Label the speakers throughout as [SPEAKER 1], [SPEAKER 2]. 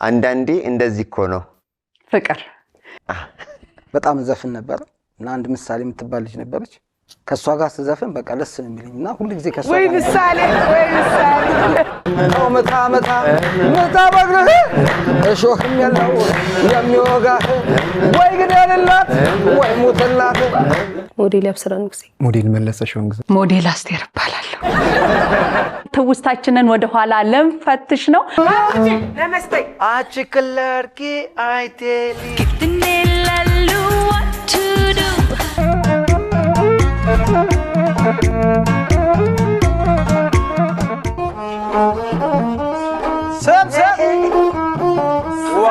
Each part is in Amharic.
[SPEAKER 1] አንዳንዴ እንደዚህ እኮ ነው
[SPEAKER 2] ፍቅር
[SPEAKER 3] በጣም ዘፈን ነበር እና አንድ ምሳሌ የምትባል ልጅ ነበረች ከሷ ጋር ዘፈን በቃ ደስ ነው የሚለኝና ሁሉ ጊዜ ከሷ
[SPEAKER 2] ወይ ምሳሌ
[SPEAKER 3] መታ ባግረ እሾህም ያለው የሚወጋ ወይ ግደልላት ወይ ሞተላት
[SPEAKER 4] ሞዴል ያብስራ ንጉሴ
[SPEAKER 5] ሞዴል መለሰ ሾንግዝ
[SPEAKER 2] ሞዴል አስቴር እባላለሁ ትውስታችንን ወደ ኋላ ለምፈትሽ ነው
[SPEAKER 6] ነመስጠይ አችክለርኪ አይቴሊ
[SPEAKER 7] ክትኔላሉ what to do
[SPEAKER 6] ሰብ ዋ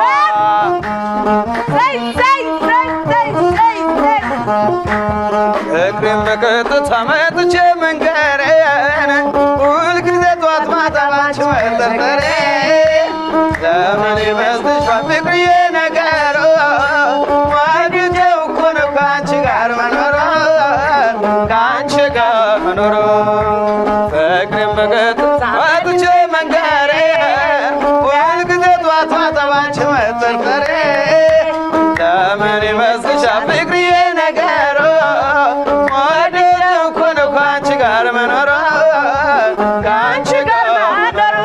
[SPEAKER 6] እግሬን በቀጥታ መጥቼ መንገሬን ሁልጊዜ ጠዋት ማታ ባንቺ መጠርጠሬ ለምን ይመስልሽ ፍቅርዬ ነገሩ ዋግቴው እኮ ነው ከአንቺ ጋር መኖሩ ከአንቺ ጋር መኖሩ እግሬን በቀጥታ መጥቼ መንገሬን ሁልጊዜ ጠዋት ማታ ባንቺ መጠርጠሬ ለምን ይመስልሽ ፍቅርዬ ነገሩ ጋር መኖር ካንቺ ጋር ማደሩ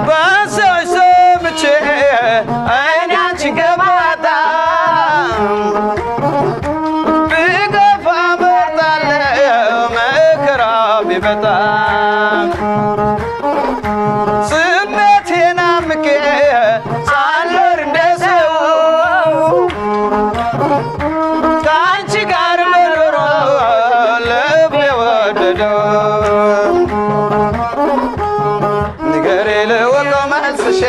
[SPEAKER 6] በሰዎች ሰምቼ እኔ አንቺን ገባታ ብገፋ መርጣለሁ መከራ ቢበዛ ሳልኖር እንደሰው ከአንቺ ጋር መኖር ልቤ ወደደው ንገሬ ልወቀው መልስሽ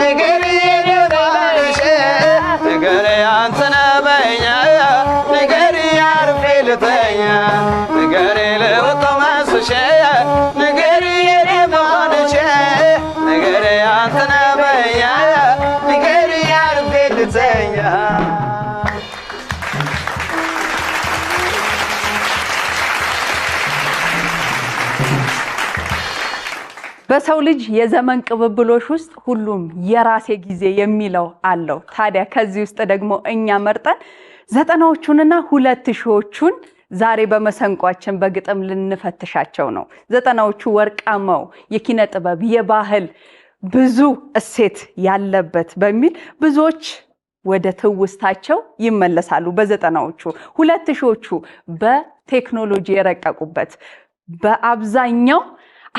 [SPEAKER 6] ንገሬ ልወቀው ንገሬ አንተ ነህ በኛ ንገሬ አርፌ ልተኛ ንገሬ ልወቀው መልስሽ ንገሬ ልሞንሽ ንገሬ አንተ ነህ በኛ ንገሬ አርፌ ልተኛ
[SPEAKER 2] በሰው ልጅ የዘመን ቅብብሎሽ ውስጥ ሁሉም የራሴ ጊዜ የሚለው አለው ታዲያ ከዚህ ውስጥ ደግሞ እኛ መርጠን 90ዎቹንና 2000ዎቹን ዛሬ በመሰንቋችን በግጥም ልንፈትሻቸው ነው 90ዎቹ ወርቃማው የኪነ ጥበብ የባህል ብዙ እሴት ያለበት በሚል ብዙዎች ወደ ትውስታቸው ይመለሳሉ በ90ዎቹ 2000ዎቹ በቴክኖሎጂ የረቀቁበት በአብዛኛው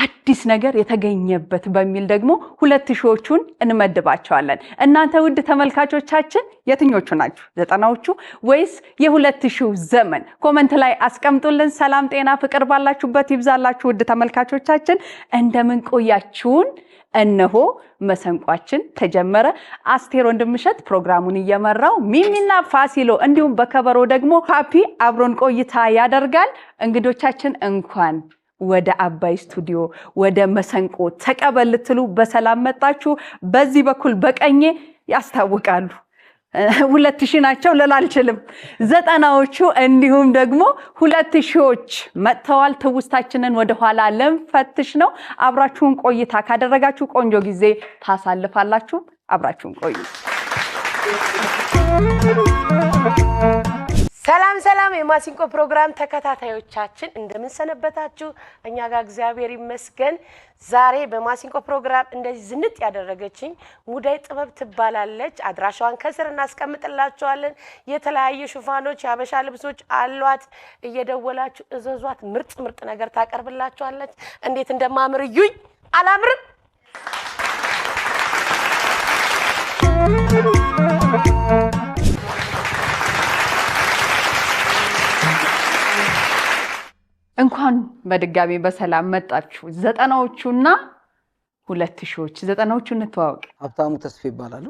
[SPEAKER 2] አዲስ ነገር የተገኘበት በሚል ደግሞ 2000ዎቹን እንመድባቸዋለን እናንተ ውድ ተመልካቾቻችን የትኞቹ ናችሁ 90ዎቹ ወይስ የ2000 ዘመን ኮሜንት ላይ አስቀምጡልን ሰላም ጤና ፍቅር ባላችሁበት ይብዛላችሁ ውድ ተመልካቾቻችን እንደምን ቆያችሁን እነሆ መሰንቋችን ተጀመረ አስቴር ወንድምሸት ፕሮግራሙን እየመራው ሚሚና ፋሲሎ እንዲሁም በከበሮ ደግሞ ሃፒ አብሮን ቆይታ ያደርጋል እንግዶቻችን እንኳን ወደ አባይ ስቱዲዮ ወደ መሰንቆ ተቀበልትሉ በሰላም መጣችሁ በዚህ በኩል በቀኜ ያስታውቃሉ 2000 ናቸው ለላልችልም 90ዎቹ እንዲሁም ደግሞ 2000ዎች መጥተዋል ትውስታችንን ወደ ኋላ ለምፈትሽ ነው አብራችሁን ቆይታ ካደረጋችሁ ቆንጆ ጊዜ ታሳልፋላችሁ አብራችሁን ቆዩ
[SPEAKER 4] ሰላም ሰላም የማሲንቆ ፕሮግራም ተከታታዮቻችን እንደምን ሰነበታችሁ እኛ ጋር እግዚአብሔር ይመስገን ዛሬ በማሲንቆ ፕሮግራም እንደዚህ ዝንጥ ያደረገችኝ ሙዳይ ጥበብ ትባላለች አድራሻዋን ከስር እናስቀምጥላችኋለን የተለያየ ሹፋኖች ያበሻ ልብሶች አሏት እየደወላችሁ እዘዟት ምርጥ ነገር ታቀርብላችኋለች እንዴት እንደማምር እዩኝ አላምርም
[SPEAKER 2] እንኳን በድጋሚ በሰላም መጣችሁ 90ዎቹና 2000ዎች 90ዎቹ እንተዋወቅ
[SPEAKER 3] ሀብታሙ ተስፋ ይባላል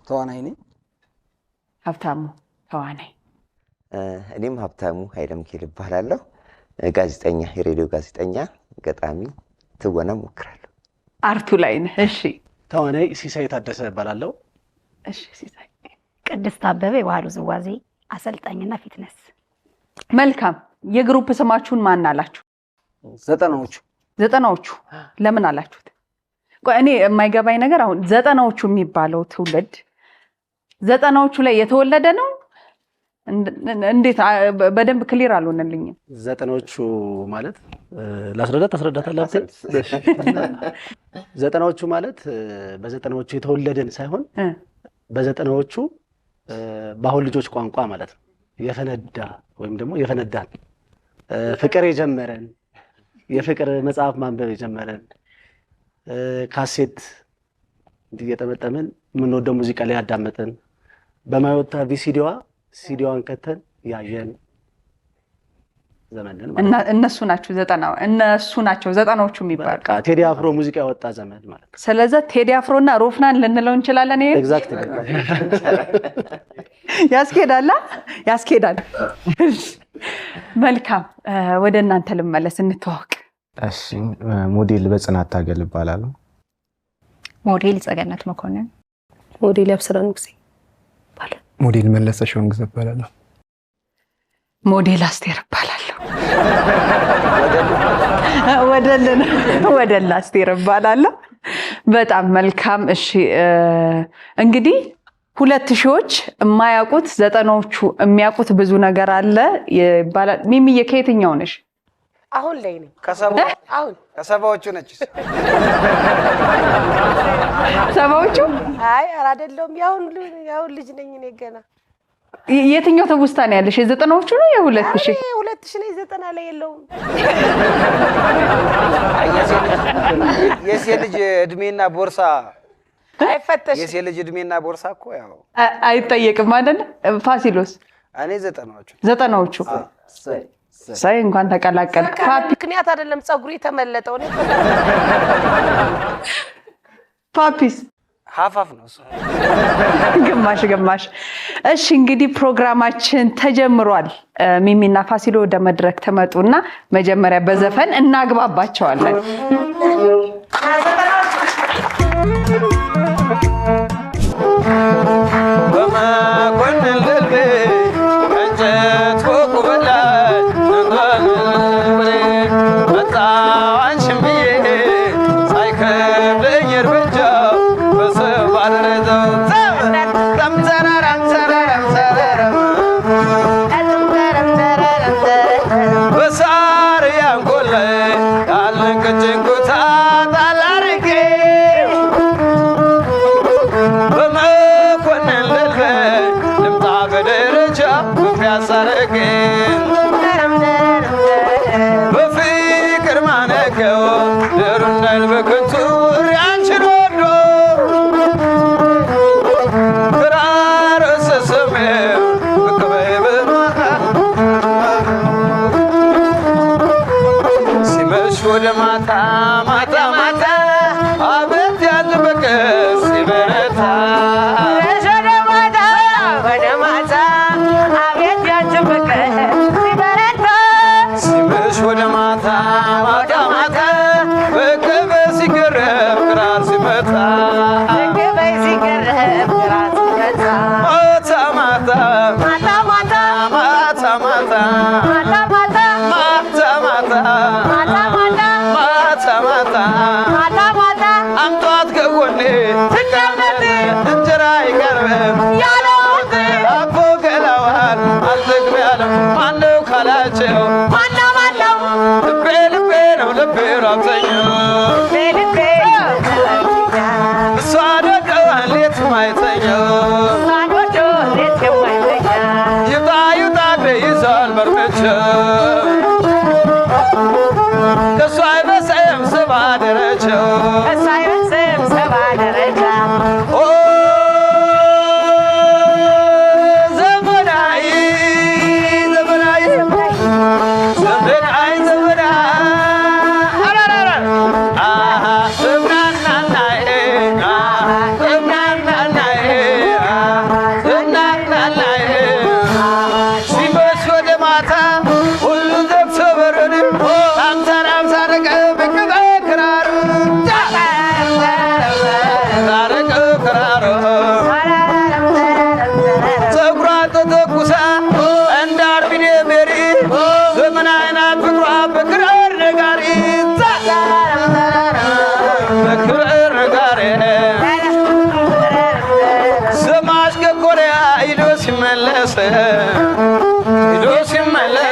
[SPEAKER 3] ተዋናይ ነኝ
[SPEAKER 2] ሀብታሙ ተዋናይ
[SPEAKER 1] እኔም ሀብታሙ ኃይለሚካኤል እባላለሁ ጋዜጠኛ የሬዲዮ ጋዜጠኛ ገጣሚ ትወና ሞክራለሁ
[SPEAKER 2] አርቱ ላይ ነህ እሺ
[SPEAKER 5] ተዋናይ ሲሳይ ታደሰ እባላለሁ
[SPEAKER 2] እሺ ሲሳይ
[SPEAKER 8] ቅድስት አበበ የባህሉ ዝዋዜ
[SPEAKER 5] አሰልጣኝና ፊትነስ።
[SPEAKER 2] መልካም የግሩፕ ስማችሁን ማን አላችሁ?
[SPEAKER 3] ዘጠናዎቹ
[SPEAKER 2] ለምን አላችሁት? ቆይ እኔ የማይገባኝ ነገር አሁን ዘጠናዎቹ የሚባለው ትውልድ ዘጠናዎቹ ላይ የተወለደ ነው? እንዴት በደንብ ክሊር አልሆነልኝም።
[SPEAKER 8] ዘጠናዎቹ ማለት ላስረዳታለሁ። ዘጠናዎቹ ማለት በዘጠናዎቹ የተወለደን ሳይሆን በዘጠናዎቹ በአሁን ልጆች ቋንቋ ማለት ነው የፈነዳ ወይም ደግሞ የፈነዳን ፍቅር የጀመረን የፍቅር መጽሐፍ ማንበብ የጀመረን ካሴት እየጠመጠምን የምንወደው ሙዚቃ ላይ ያዳመጥን በማይወጣ ሲዲዋን ከተን ያየን ዘመን ማለት
[SPEAKER 2] እና እነሱ ናቸው ዘጠናዎቹ የሚባሉ
[SPEAKER 8] ቴዲ አፍሮ ሙዚቃ ያወጣ ዘመን ማለት ነው።
[SPEAKER 2] ስለዚህ ቴዲ አፍሮና ሮፍናን ልንለው እንችላለን። ይሄ
[SPEAKER 8] ኤግዛክትሊ
[SPEAKER 2] ያስኬዳል። መልካም ወደ እናንተ ልመለስ፣ እንተዋወቅ።
[SPEAKER 9] እሺ ሞዴል በጽናት ታገል ይባላል።
[SPEAKER 5] ሞዴል ጸገነት መኮንን።
[SPEAKER 4] ሞዴል ያብስራ ንጉሴ ይባላል።
[SPEAKER 9] ሞዴል መለሰ ሸውን ግዘ ይባላል።
[SPEAKER 2] ሞዴል አስቴር ይባላለሁ። ወደላ አስቴር ይባላለሁ። በጣም መልካም። እሺ እንግዲህ 2000ዎች የማያውቁት ዘጠናዎቹ የሚያውቁት ብዙ ነገር አለ ይባላል። ሚሚዬ ከየትኛው ነሽ?
[SPEAKER 4] አሁን ላይ ነኝ።
[SPEAKER 3] ከሰባዎቹ ነች።
[SPEAKER 2] ሰባዎቹ?
[SPEAKER 4] አይ አይደለም፣ ያው ልጅ ነኝ እኔ ገና።
[SPEAKER 2] የትኛው ትውስታ ነው ያለሽ? የዘጠናዎቹ ነው የ2000?
[SPEAKER 4] 2000 ነው፣ 90 ላይ የለውም።
[SPEAKER 3] የሴት ልጅ እድሜና ቦርሳ
[SPEAKER 4] አይፈተሽ።
[SPEAKER 3] የሴት ልጅ እድሜና ቦርሳ እኮ ያው
[SPEAKER 2] አይጠየቅም አይደል? ፋሲሎስ?
[SPEAKER 3] እኔ
[SPEAKER 2] ዘጠናዎቹ ሳይ እንኳን ተቀላቀል።
[SPEAKER 4] ምክንያት አይደለም ጸጉሪ ተመለጠው ነው።
[SPEAKER 2] ፓፒስ
[SPEAKER 3] ሀፋፍ ነው እሱ።
[SPEAKER 2] ግማሽ። እሺ እንግዲህ ፕሮግራማችን ተጀምሯል። ሚሚና ፋሲሎ ወደ መድረክ ተመጡና መጀመሪያ በዘፈን እናግባባቸዋለን።
[SPEAKER 6] በመኮንን ልቤ እንጨት ፎቁ በላይ መጣሁ አንቺን ብዬ ሳይከብደኝ እርምጃው በሰው ባልረዘው በሳር ያንቆለ ያለን ቀጭን ኩታ ጣል አድርጌ በመኮንን ልቤ ልምጣ በደረጃ በፒያሳ አድርጌ በፍቅር ማነገው ድሩናል በከንቱ ያንቺን ወዶ ክራር ስስሜው በከበይ በማታ ሲመሽ ወደ ማታ አቤት ያልበቀ ሲበረታ ሲመሽ ወደ ማታ በከበይ ሲገረም ክራር ሲመታ ማታ አምጧት ከጎኔ ትቀመጥ እንጀራ አይቀርብም አቦ ገላዋን አልጠግብ ያለው ማነው ካላቸው ልቤ ነው ልቤ ራብተኛው እሷ ደቀዋን ሌት ማይተኛው ይውጣ እግሬ ይዟል በርመቸው ከእሷ አይበሰም ሰባ ደረጃው ዘመናዊ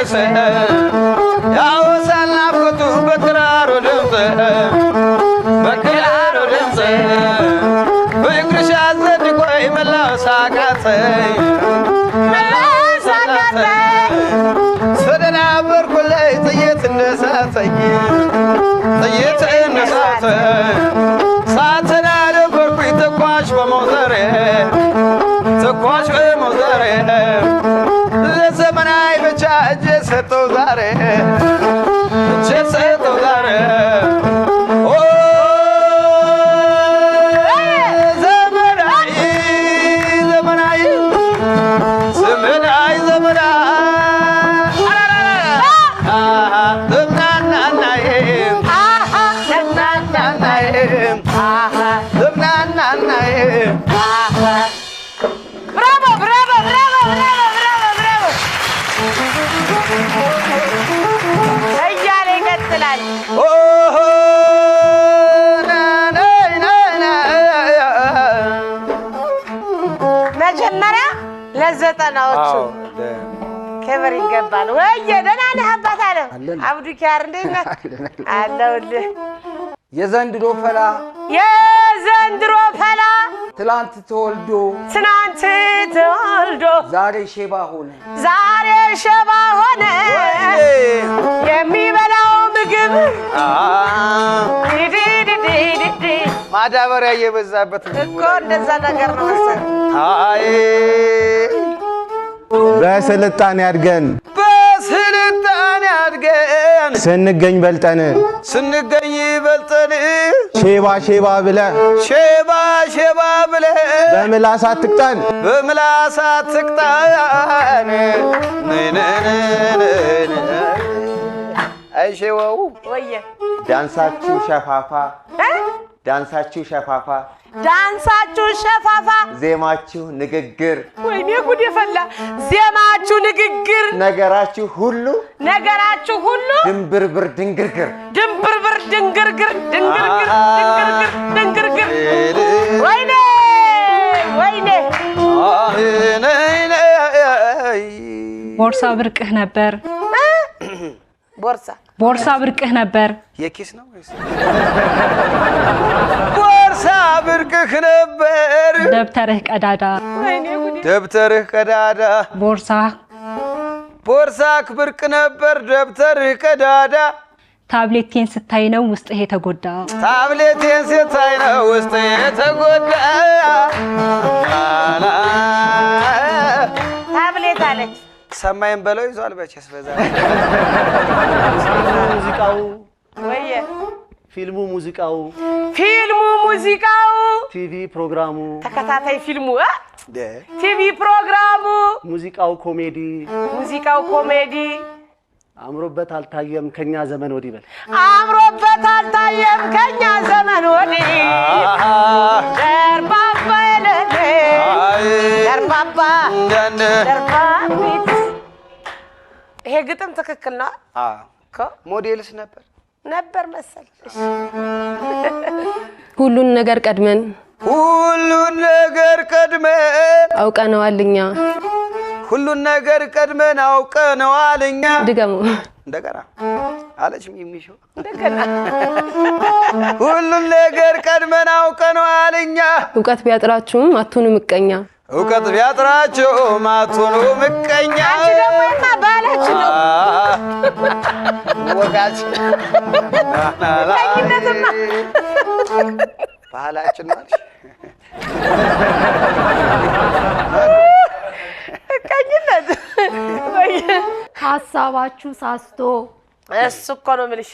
[SPEAKER 6] ሲመለስ ያወሳል ናፍቆቱ በክራሩ ድምፅ በክራሩ ድምፅ ፍቅርሽ አዘድቆይ መላው ሳቃተኝ መላው ሳቃተኝ ስለናበርኩለይ ጥይት እንደሳተኝ ጥይት እንደሳተኝ ሳትና ነበርኩኝ ተኳሽ በመውዘሬ ተኳሽ በመውዘሬ ለዘመናዊ ብቻ እጄ ሰጠው ዛሬ እጄ ሰጠው ዛሬ ዘመናዊ ዘመናዊ ዘመናዊ ዘመናዊ
[SPEAKER 4] ብራቮ ብራቮ ብራቮ ብራቮ ብራቮ ብራቮ እያለ ይቀጥላል። መጀመሪያ ለዘጠናዎቹ ክብር ይገባል። ወየ ደህና ነህ አባት አለ አብዱ ኪያር እንዴት ነህ? አለሁልህ።
[SPEAKER 3] የዘንድሮ ፈላ
[SPEAKER 4] የዘንድሮ ፈላ
[SPEAKER 3] ትላንት ተወልዶ ዛሬ ሼባ ሆነ
[SPEAKER 4] ዛሬ ሸባ ሆነ የሚበላው ምግብ
[SPEAKER 6] ማዳበሪያ እየበዛበት
[SPEAKER 4] እኮ እንደዛ ነገር ነው መሰለኝ።
[SPEAKER 6] አይ
[SPEAKER 9] በስልጣኔ አድገን
[SPEAKER 6] በስልጣኔ አድገን
[SPEAKER 9] ስንገኝ በልጠን ሼባ ሼባ ብለ
[SPEAKER 6] ሼባ ሼባ ብለ
[SPEAKER 9] በምላስ አትቅጠን
[SPEAKER 6] በምላስ አትቅጠን አይሼዋው
[SPEAKER 4] ወየ
[SPEAKER 1] ዳንሳችሁ ሸፋፋ ዳንሳችሁ ሸፋፋ
[SPEAKER 4] ዳንሳችሁ ሸፋፋ
[SPEAKER 1] ዜማችሁ ንግግር
[SPEAKER 4] ወይኔ ጉድ የፈላ ዜማችሁ ንግግር
[SPEAKER 1] ነገራችሁ ሁሉ ድንብርብር ድንግርግር
[SPEAKER 4] ድንብርብር ድንግርግር ድንግርግር ድንግርግር ወይኔ ወይኔ
[SPEAKER 5] ቦርሳ ብርቅህ ነበር ቦርሳ ብርቅህ ነበር
[SPEAKER 6] የኪስ ነው ወይስ ቦርሳ ብርቅህ ነበር
[SPEAKER 5] ደብተርህ ቀዳዳ
[SPEAKER 4] ወይኔ ጉድ
[SPEAKER 6] ደብተርህ ቀዳዳ ቦርሳክ ብርቅ ነበር ደብተርህ ቀዳዳ
[SPEAKER 5] ታብሌቴን ስታይ ነው ውስጥህ የተጎዳ
[SPEAKER 6] ታብሌቴን ስታይ ነው ውስጥህ የተጎዳ
[SPEAKER 4] ታብሌት አለች
[SPEAKER 6] ሰማይን በለው ይዟል በቸስ በዛ
[SPEAKER 8] ሙዚቃው
[SPEAKER 4] ወየ
[SPEAKER 8] ፊልሙ
[SPEAKER 4] ሙዚቃው
[SPEAKER 8] ቲቪ ፕሮግራሙ
[SPEAKER 4] ተከታታይ ፊልሙ ቲቪ ፕሮግራሙ
[SPEAKER 8] ሙዚቃው ኮሜዲ
[SPEAKER 6] አምሮበት አልታየም ከኛ ዘመን ወዲህ በል
[SPEAKER 4] አምሮበት አልታየም ከኛ ዘመን ወዲህ ደርባባ የለለ ደርባባ ደርባቢት ይሄ ግጥም ትክክል ነው እኮ
[SPEAKER 6] ሞዴልስ ነበር
[SPEAKER 4] መሰል
[SPEAKER 10] ሁሉን ነገር ቀድመን አውቀነዋልኛ
[SPEAKER 6] ሁሉን ነገር ቀድመን አውቀነዋልኛ
[SPEAKER 10] ድገሙ
[SPEAKER 6] እንደገና አለች ሚሚሾ እንደገና ሁሉን ነገር ቀድመን አውቀነዋልኛ
[SPEAKER 10] እውቀት ቢያጥራችሁም አትሁኑ ምቀኛ
[SPEAKER 6] እውቀት ቢያጥራችሁም አትሁኑ ምቀኛ
[SPEAKER 4] አንቺ ደግሞ ባላች ነው
[SPEAKER 6] ወጋች
[SPEAKER 4] ለኝነትማ
[SPEAKER 6] ባህላችን ማለት
[SPEAKER 4] ቀኝነት
[SPEAKER 11] ሐሳባችሁ ሳስቶ
[SPEAKER 4] እሱ እኮ ነው የምልሽ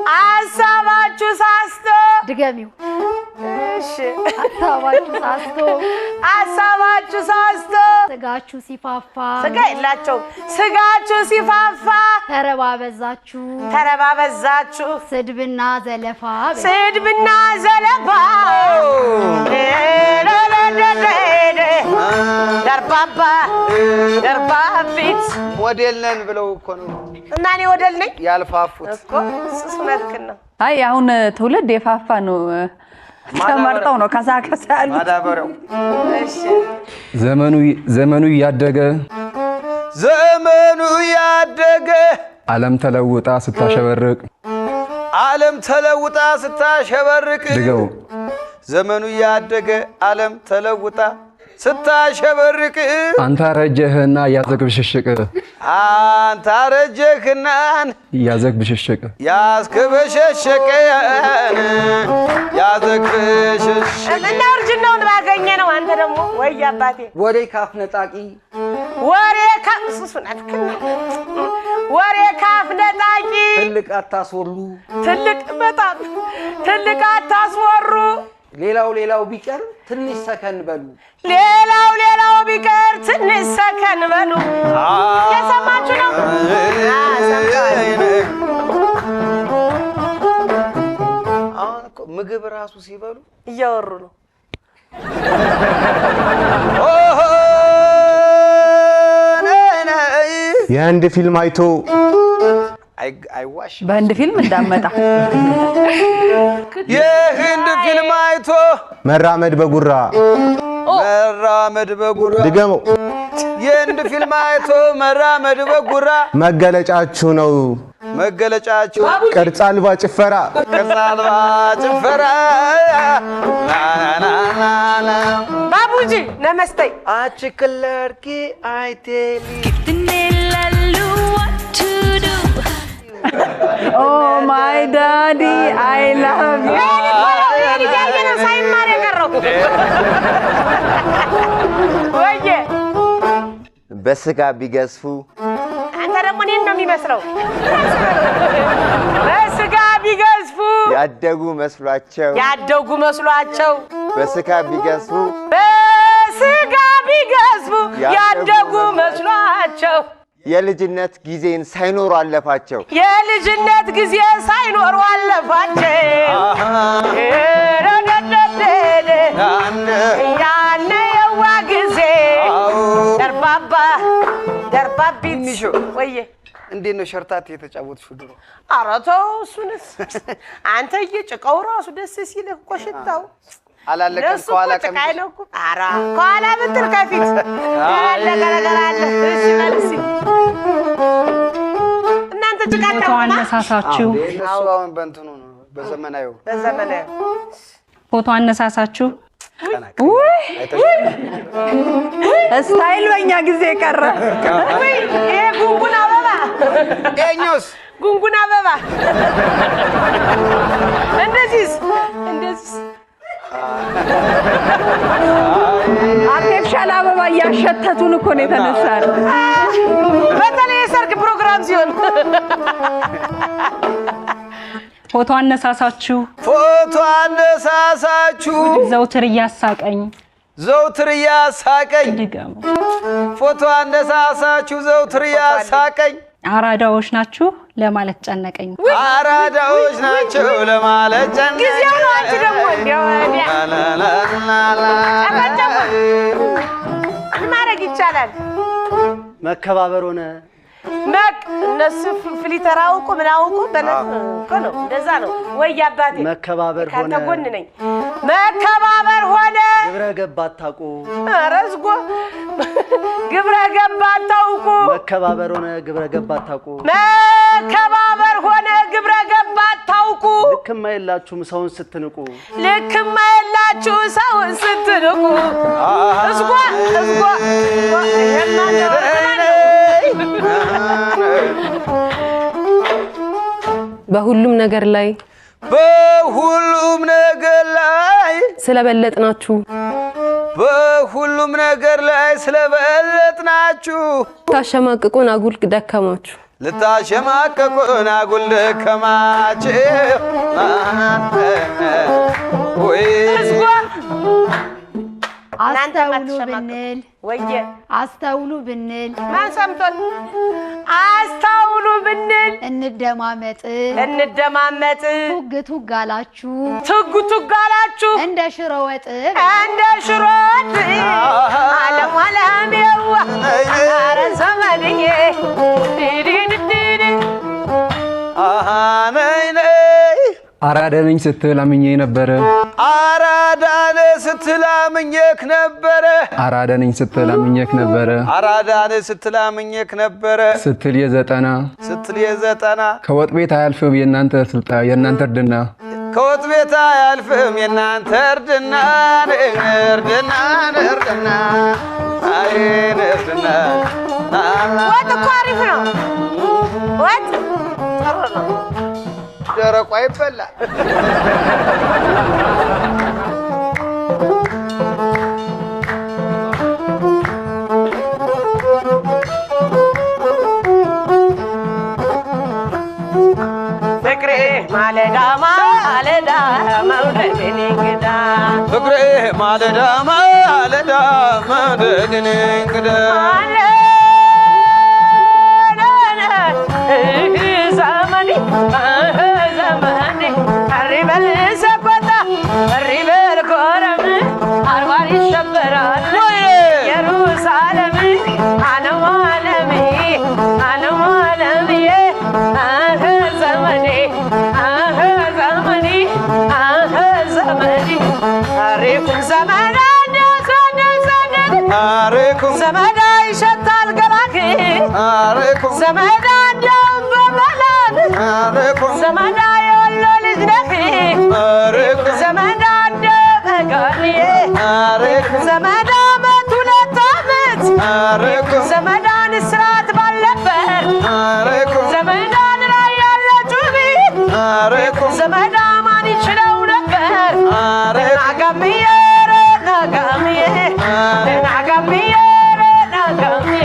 [SPEAKER 4] ሐሳባችሁ ሳስቶ
[SPEAKER 11] ድገሚው
[SPEAKER 4] እሺ
[SPEAKER 11] ሐሳባችሁ ሳስቶ
[SPEAKER 4] ስጋችሁ ሲፋፋ
[SPEAKER 11] ስጋ የላቸው
[SPEAKER 4] ስጋችሁ ሲፋፋ
[SPEAKER 11] ተረባበዛችሁ ስድብና ዘለፋ
[SPEAKER 4] ደርባቢት
[SPEAKER 6] ሞዴል ነን ብለው እኮ ነው
[SPEAKER 4] እና እኔ ሞዴል ነኝ
[SPEAKER 6] ያልፋፉት
[SPEAKER 4] እኮ እሱስ መልክ ነው
[SPEAKER 2] አይ አሁን ትውልድ የፋፋ ነው ተመርጠው ነው ከዛ ያሉት
[SPEAKER 6] ማዳበሪያው
[SPEAKER 4] እሺ
[SPEAKER 9] ዘመኑ እያደገ
[SPEAKER 6] ዘመኑ ያደገ
[SPEAKER 12] ዓለም ተለውጣ ስታሸበርቅ
[SPEAKER 6] ዓለም ተለውጣ ስታሸበርቅ
[SPEAKER 12] ድገው
[SPEAKER 6] ዘመኑ ያደገ ዓለም ተለውጣ ስታሸበርቅ
[SPEAKER 12] አንተ አረጀህና ያዘግ ብሽሽቅ
[SPEAKER 6] አንተ አረጀህና
[SPEAKER 12] ያዘግ ብሽሽቅ
[SPEAKER 6] ያዝክ ብሽሽቅ ያዘግ ብሽሽቅ
[SPEAKER 4] እና እርጅናውን ባገኘ ነው አንተ ደግሞ ወይ አባቴ
[SPEAKER 3] ወሬ ካፍ ነጣቂ
[SPEAKER 4] ወሬ ካፍ ሱሱናትከና ወሬ ካፍ ነጣቂ
[SPEAKER 3] ትልቅ አታስወሩ
[SPEAKER 4] ትልቅ በጣም ትልቅ አታስወሩ
[SPEAKER 3] ሌላው ቢቀር ትንሽ ሰከን በሉ
[SPEAKER 4] ሌላው ቢቀር ትንሽ ሰከን በሉ የሰማችሁ ነው
[SPEAKER 6] ምግብ ራሱ ሲበሉ
[SPEAKER 4] እያወሩ ነው
[SPEAKER 9] የአንድ ፊልም አይቶ
[SPEAKER 6] አይዋሽ
[SPEAKER 2] በአንድ ፊልም እንዳመጣ
[SPEAKER 6] የህንድ ፊልም አይቶ
[SPEAKER 9] መራመድ በጉራ
[SPEAKER 6] ድገመው የህንድ ፊልም አይቶ መራመድ በጉራ
[SPEAKER 9] መገለጫችሁ ነው
[SPEAKER 6] መገለጫችሁ
[SPEAKER 9] ቅርጽ አልባ ጭፈራ
[SPEAKER 4] ባቡጂ ነመስቴ
[SPEAKER 6] አችክለርኪ አይቴሊ
[SPEAKER 7] कितने Lallu what to do
[SPEAKER 2] Oh my daddy I love you
[SPEAKER 4] ሳይማር የቀረው ወየ
[SPEAKER 1] በስጋ ቢገዝፉ
[SPEAKER 4] አንተ ደግሞ እኔን ነው የሚመስለው በስጋ ቢገዝፉ
[SPEAKER 1] ያደጉ መስሏቸው
[SPEAKER 4] በስጋ ቢገዝፉ ያደጉ መስሏቸው
[SPEAKER 1] የልጅነት ጊዜን ሳይኖሩ አለፋቸው
[SPEAKER 4] ያነ የዋ ጊዜ ደርባቢት ወየ
[SPEAKER 6] እንዴት ነው ሸርታት የተጫወትሽው ድሮ
[SPEAKER 4] ኧረ ተው እሱንስ አንተ እየጭቃው ራሱ ደስ ሲልህ እኮ ሽታው
[SPEAKER 6] አላለቀም ከኋላ
[SPEAKER 4] ጭቃይ ነው እኮ ኧረ ከኋላ ብትል ከፊት አለ እሺ መልሲ እናንተ ጭቃ
[SPEAKER 5] አነሳሳችሁ
[SPEAKER 6] አሁን በእንትኑ ነው በዘመናዩ
[SPEAKER 5] ፎቶ አነሳሳችሁ
[SPEAKER 2] ስታይል በእኛ ጊዜ ቀረ
[SPEAKER 4] ወይ ይሄ ጉንጉን አበባ
[SPEAKER 6] ኤኞስ
[SPEAKER 4] ጉንጉን አበባ እንደዚህ
[SPEAKER 2] አርቲፊሻል አበባ እያሸተቱን እኮ ነው የተነሳን
[SPEAKER 4] በተለይ የሰርግ ፕሮግራም ሲሆን
[SPEAKER 5] ፎቶ አነሳሳችሁ ዘውትር እያሳቀኝ ድገሙ
[SPEAKER 6] ፎቶ አነሳሳችሁ ዘውትር እያሳቀኝ
[SPEAKER 5] አራዳዎች ናችሁ ለማለት ጨነቀኝ
[SPEAKER 6] አራዳዎች ናችሁ ለማለት ጨነቀኝ
[SPEAKER 4] ጊዜው ነው አንቺ ደግሞ እንዲያወዲያ ማረግ ይቻላል
[SPEAKER 8] መከባበር ሆነ
[SPEAKER 4] እነሱ ፍሊተራው እኮ ምን አውቁ ነው እንደዛ ነው ወይ አባቴ
[SPEAKER 8] መከባበር ሆነ
[SPEAKER 4] ካንተ ጎን ነኝ መከባበር ሆነ
[SPEAKER 8] ግብረ ገብ አታውቁ
[SPEAKER 4] አረዝጎ ግብረ ገብ አታውቁ
[SPEAKER 8] መከባበር ሆነ ግብረ ገብ አታውቁ
[SPEAKER 4] መከባበር ሆነ ግብረ ገብ አታውቁ
[SPEAKER 8] ልክማ የላችሁም ሰውን ስትንቁ
[SPEAKER 4] እስጓ
[SPEAKER 10] በሁሉም ነገር ላይ ስለበለጥናችሁ ታሸማቅቁን አጉል ደከማችሁ
[SPEAKER 6] ልታሸማቅቁን አጉል ደከማችሁ ወይ
[SPEAKER 11] አስተውሉ ብንል
[SPEAKER 4] ማን ሰምቶን አስተውሉ ብንል
[SPEAKER 11] እንደማመጥ ቱግ አላችሁ እንደ ሽሮ ወጥ
[SPEAKER 4] ዓለም ዓለምየዋ ኧረ ዘመንዬ
[SPEAKER 12] አራዳነኝ ስትል አምኜ ነበረ
[SPEAKER 6] አራዳነ ስትል አምኜክ ነበረ
[SPEAKER 12] አራዳነኝ ስትል አምኜክ ነበረ
[SPEAKER 6] አራዳነ ስትል አምኜክ ነበረ
[SPEAKER 12] ስትል
[SPEAKER 6] የዘጠና
[SPEAKER 12] ከወጥ ቤት አያልፍም የእናንተ ስልጣን የእናንተ እርድና
[SPEAKER 6] ከወጥ ቤት አያልፍም የእናንተ እርድና እርድና
[SPEAKER 4] ወጥ እኮ አሪፍ ነው። ወጥ ጥሩ ነው።
[SPEAKER 6] ደረቁ አይበላል።
[SPEAKER 4] ፍቅሬ ማለዳ ማለዳ መውደድን እንግዳ
[SPEAKER 6] ፍቅሬ ማለዳ ማለዳ መውደድን እንግዳ
[SPEAKER 4] ዘመኔ አሪበል ሰበታ አሪበል ኮረም አርባር ይሸበራል ኢየሩሳሌም አነዋለሚ ዘመኔ አሪኩም ዘመዳ
[SPEAKER 6] አሪኩም
[SPEAKER 4] ዘመዳ ይሸታል ገባክ
[SPEAKER 6] አሪኩም
[SPEAKER 4] ዘመዳ እንደበበላል
[SPEAKER 6] አሪኩም
[SPEAKER 4] ዘመዳ የወሎ ልጅ ነህ
[SPEAKER 6] አሪኩም
[SPEAKER 4] ዘመዳ እንደበጋልዬ
[SPEAKER 6] አሪኩም
[SPEAKER 4] ዘመዳ ዓመት 2 ዓመት
[SPEAKER 6] አሪኩም
[SPEAKER 4] ዘመዳን እስራት ባለበት
[SPEAKER 6] አሪኩም
[SPEAKER 4] ዘመዳን ላይ ያለችው ቤት
[SPEAKER 6] አሪኩም
[SPEAKER 4] ዘመዳ ማን ይችለው ነበር ናጋምዬ ናጋምዬ ናጋምዬ ናጋምዬ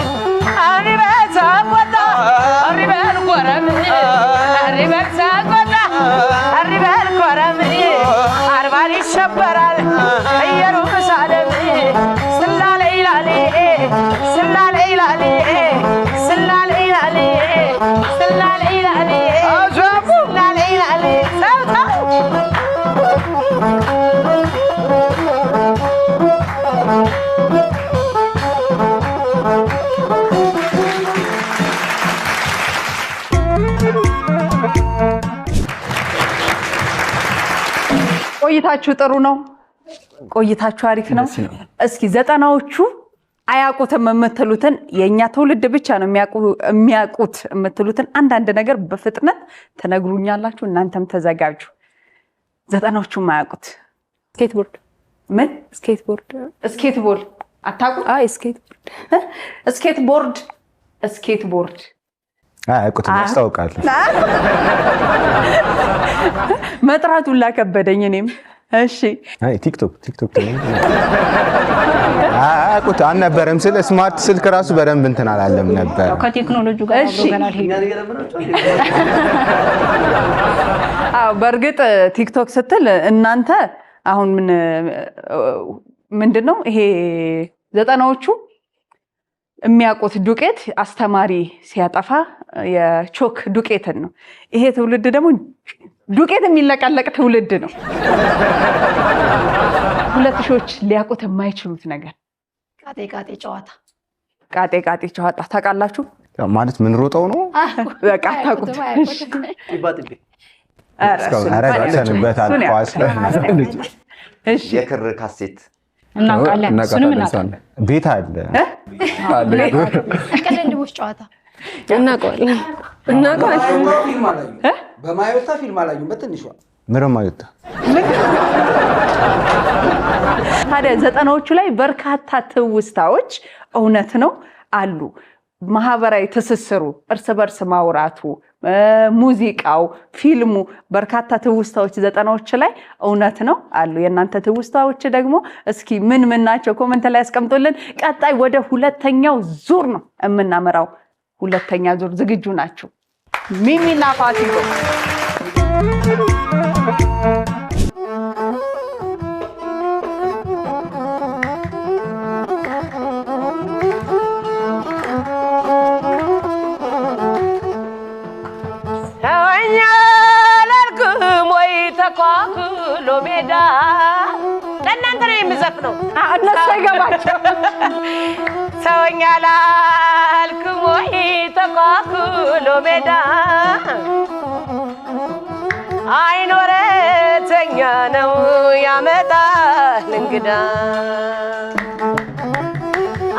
[SPEAKER 4] አሪበል ሰቆጣ አሪበል ኮረም አሪበል ሰቆጣ አሪበል ኮረም አርባር ይሸበራል ኢየሩሳሌም ስላሌ ይላል ስላሌ ይላል ስላሌ ይላል ስላሌ ይላል ስላሌ ይላል ሰውታው
[SPEAKER 2] ቆይታችሁ ጥሩ ነው። ቆይታችሁ አሪፍ ነው። እስኪ ዘጠናዎቹ አያውቁትም የምትሉትን የኛ ትውልድ ብቻ ነው የሚያውቁት የምትሉትን አንዳንድ ነገር በፍጥነት ተነግሩኛላችሁ። እናንተም ተዘጋጁ። ዘጠናዎቹ ማያውቁት
[SPEAKER 10] ስኬትቦርድ
[SPEAKER 2] ምን?
[SPEAKER 10] ስኬትቦርድ
[SPEAKER 2] አታውቁ?
[SPEAKER 10] አይ ስኬትቦርድ
[SPEAKER 9] አያውቁትም፣ ያስታውቃል።
[SPEAKER 2] መጥራቱን ላከበደኝ እኔም። እሺ
[SPEAKER 9] አይ ቲክቶክ አያውቁት አልነበረም። ስለ ስማርት ስልክ ራሱ በደንብ እንትን አላለም ነበር።
[SPEAKER 5] ከቴክኖሎጂ ጋር አብሮ ገና አልሄድም።
[SPEAKER 2] አዎ በእርግጥ ቲክቶክ ስትል እናንተ አሁን ምንድነው ይሄ ዘጠናዎቹ የሚያውቁት ዱቄት አስተማሪ ሲያጠፋ የቾክ ዱቄትን ነው። ይሄ ትውልድ ደግሞ ዱቄት የሚለቀለቅ ትውልድ ነው። 2000ዎች ሊያውቁት የማይችሉት ነገር
[SPEAKER 11] ቃጤ ጨዋታ
[SPEAKER 2] ታውቃላችሁ?
[SPEAKER 9] ማለት ምን ሮጠው ነው
[SPEAKER 2] በቃ ታውቁት።
[SPEAKER 1] የክር ካሴት
[SPEAKER 5] እናውቃለን። እሱንም እናውቃለን።
[SPEAKER 9] ቤት አለ
[SPEAKER 11] ቅልንድቦች ጨዋታ
[SPEAKER 10] እናውቀዋለን።
[SPEAKER 3] በማዮታ ፊልም አላየሁም። በትንሿ
[SPEAKER 9] ምንም ማዮታ
[SPEAKER 2] ታዲያ ዘጠናዎቹ ላይ በርካታ ትውስታዎች እውነት ነው አሉ። ማህበራዊ ትስስሩ፣ እርስ በርስ ማውራቱ፣ ሙዚቃው፣ ፊልሙ በርካታ ትውስታዎች ዘጠናዎች ላይ እውነት ነው አሉ። የእናንተ ትውስታዎች ደግሞ እስኪ ምን ናቸው? ኮሜንት ላይ ያስቀምጡልን። ቀጣይ ወደ ሁለተኛው ዙር ነው የምናመራው። ሁለተኛ ዙር ዝግጁ ናችሁ? ሚሚና ፋሲሎ
[SPEAKER 4] ተኳኩሎ ሜዳ ለእናንተ ነው የምዘፍነው።
[SPEAKER 2] እነሱ አይገባቸው።
[SPEAKER 4] ሰውኛ ላልክም ወይ ተኳኩሎ ሜዳ አይኖረ ኖረተኛ ነው ያመጣል እንግዳ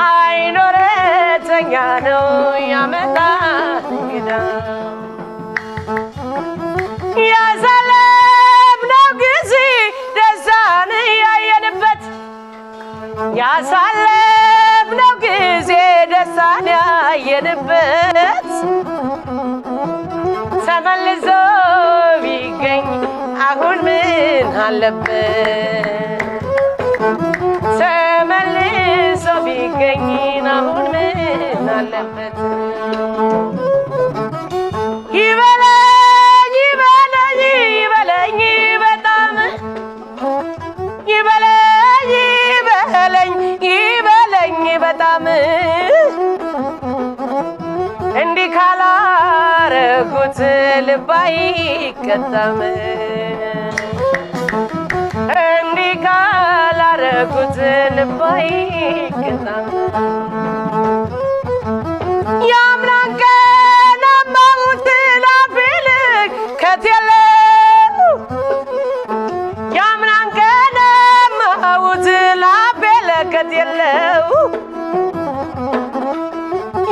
[SPEAKER 4] አይ ኖረተኛ ነው ያመጣል እንግዳ ያሳለፍነው ጊዜ ደስታን ያየንበት ያሳለፍነው ጊዜ ደስታን ያየንበት ተመልሶ ቢገኝ አሁን ምን አለበት ተመልሶ ቢገኝ አሁን ምን አለበት ይበለኝ ይበለኝ ይበለኝ በጣም ይበለኝ ይበለኝ ይበለኝ በጣም እንዲህ ካላረጉት ልብ አይቀጣም እንዲህ ካላረጉት ልብ አይቀጣም ያምናን ቀን አማሁት ላፍልቅ ከትየለው ያምናን ቀን አማሁት ላፍልቅ ከትየለው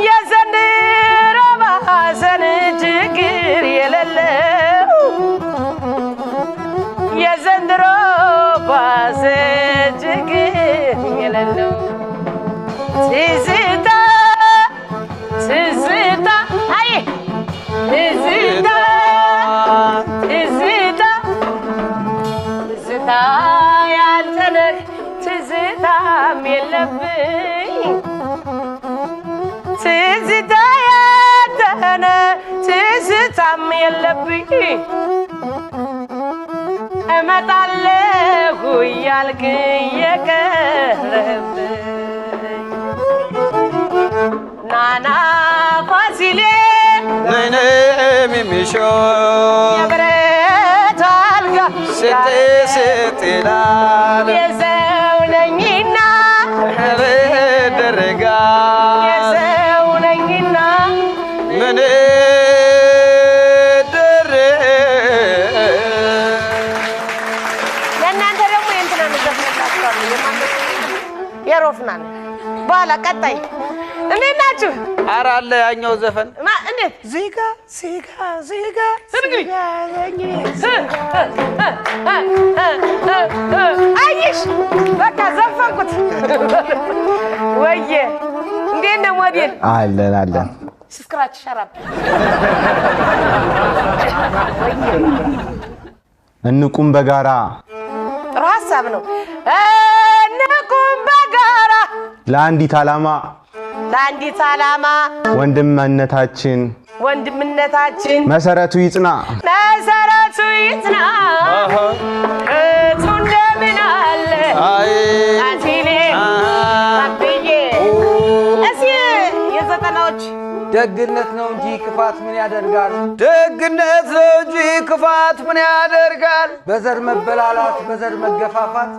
[SPEAKER 4] የዘንድሮ ባሰን ችግር የሌለው የዘንድሮ ባሰን ችግር የሌለው ትዝታ ትዝታ አይ ትዝታ ትዝታ ትዝታ ያንተነህ ትዝታም የለብኝ ትዝታ ያንተነህ ትዝታም የለብኝ እመጣለሁ እያልክ የቀረብኝ ናና ፋሲሌ
[SPEAKER 6] ነይነም የሚሾም
[SPEAKER 4] የብረት አልጋ
[SPEAKER 6] ስትላል
[SPEAKER 4] የሰው ነኝና
[SPEAKER 6] ደረጋል
[SPEAKER 4] የሰው ነኝና
[SPEAKER 6] ምን
[SPEAKER 4] ለእናንተ ደግሞ የእንትናን ዘፍንላችኋለሁ የሮፍናን በኋላ ቀጣይ እንዴት ናችሁ?
[SPEAKER 6] ኧረ አለ ያኛው ዘፈን
[SPEAKER 4] እንዴት
[SPEAKER 6] ዚጋ ዚጋ ዚጋ
[SPEAKER 4] ስንግሪ አይሽ በቃ ዘፈንኩት ወየ እንዴት ነው ሞዴል
[SPEAKER 9] አለን አለን
[SPEAKER 4] ስክራች ሸራብ
[SPEAKER 9] እንቁም በጋራ
[SPEAKER 4] ጥሩ ሀሳብ ነው እንቁም በጋራ
[SPEAKER 9] ለአንዲት ዓላማ ወንድምነታችን መሰረቱ ይጽና
[SPEAKER 4] እቱ እንደምን አለ አንቲሌ አብዬ እስኪ የዘጠናዎች
[SPEAKER 3] ደግነት ነው እንጂ ክፋት ምን ያደርጋል
[SPEAKER 6] ደግነት ነው እንጂ ክፋት ምን ያደርጋል
[SPEAKER 3] በዘር መበላላት በዘር መገፋፋት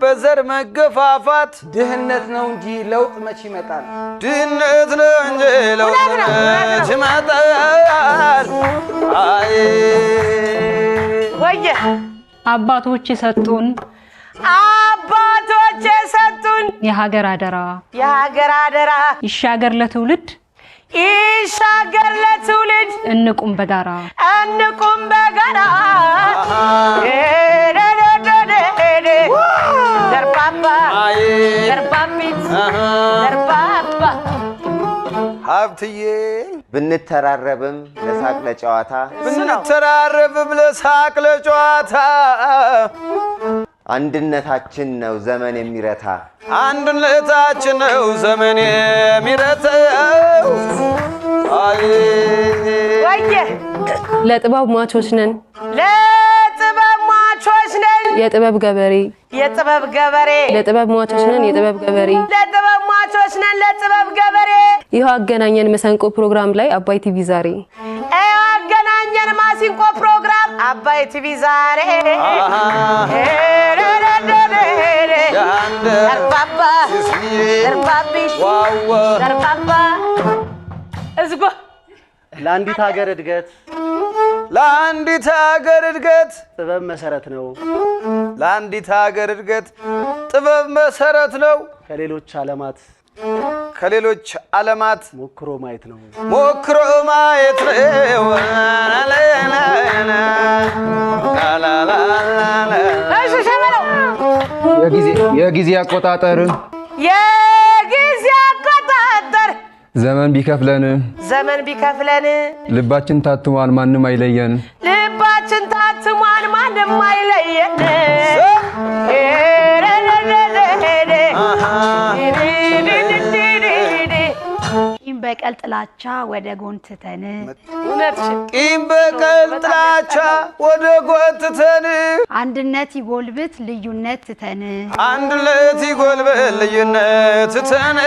[SPEAKER 6] በዘር መገፋፋት
[SPEAKER 3] ድህነት ነው እንጂ ለውጥ መች ይመጣል
[SPEAKER 6] ድህነት ነው እንጂ ለውጥ መች ይመጣል አይ
[SPEAKER 4] ወየ
[SPEAKER 5] አባቶች የሰጡን የሀገር አደራ ይሻገር ለትውልድ እንቁም በጋራ
[SPEAKER 4] ደርባባ
[SPEAKER 6] ሀብትዬ
[SPEAKER 1] ብንተራረብም ለሳቅ ለጨዋታ አንድነታችን ነው ዘመን የሚረታ
[SPEAKER 6] አይ
[SPEAKER 4] ወየ
[SPEAKER 10] ለጥበብ ሟቾች ነን የጥበብ ገበሬ ለጥበብ ሟቾች ነን
[SPEAKER 4] ለጥበብ ገበሬ
[SPEAKER 10] ይኸው አገናኘን መሰንቆ ፕሮግራም ላይ አባይ ቲቪ ዛሬ
[SPEAKER 4] አገናኘን ማሲንቆ ፕሮግራም አባይ ቲቪ ዛሬ
[SPEAKER 8] ለአንዲት ሀገር እድገት
[SPEAKER 6] ለአንዲት ሀገር እድገት
[SPEAKER 8] ጥበብ መሰረት ነው።
[SPEAKER 6] ለአንዲት ሀገር እድገት ጥበብ መሰረት ነው። ከሌሎች ዓለማት
[SPEAKER 8] ሞክሮ ማየት ነው።
[SPEAKER 6] ሞክሮ ማየት ነው።
[SPEAKER 12] የጊዜ አቆጣጠር ዘመን ቢከፍለን ልባችን ታትሟል ማንም አይለየን።
[SPEAKER 11] ቂም በቀል ጥላቻ ወደ ጎን ትተን
[SPEAKER 6] ቂም በቀል ጥላቻ ወደ ጎን ትተን
[SPEAKER 11] አንድነት ይጎልብት ልዩነት ትተን
[SPEAKER 6] አንድነት ይጎልብት ልዩነት ትተን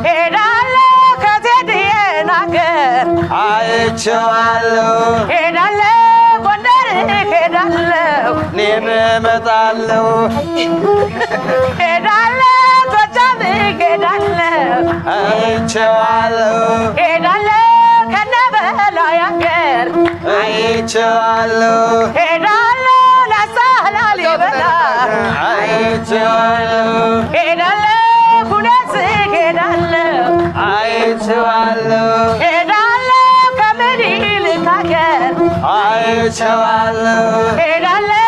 [SPEAKER 4] ሄዳለሁ ከቴዲዬን አገር
[SPEAKER 6] አይቼዋለሁ
[SPEAKER 4] ሄዳለሁ ጎንደር ሄዳለሁ
[SPEAKER 6] እኔም እመጣለሁ
[SPEAKER 4] ሄዳለሁ ጎጃም ሄዳለሁ
[SPEAKER 6] አይቼዋለሁ
[SPEAKER 4] ሄዳለሁ ከነበላይ አገር
[SPEAKER 6] አይቼዋለሁ
[SPEAKER 4] ሄዳለሁ ላስታ ላሊበላ
[SPEAKER 6] አይቼዋለሁ
[SPEAKER 4] ሄዳለሁ
[SPEAKER 6] አይቼዋለሁ
[SPEAKER 4] ሄዳለሁ ከምኒልክ አገር
[SPEAKER 6] አይቼዋለሁ
[SPEAKER 4] ሄዳለሁ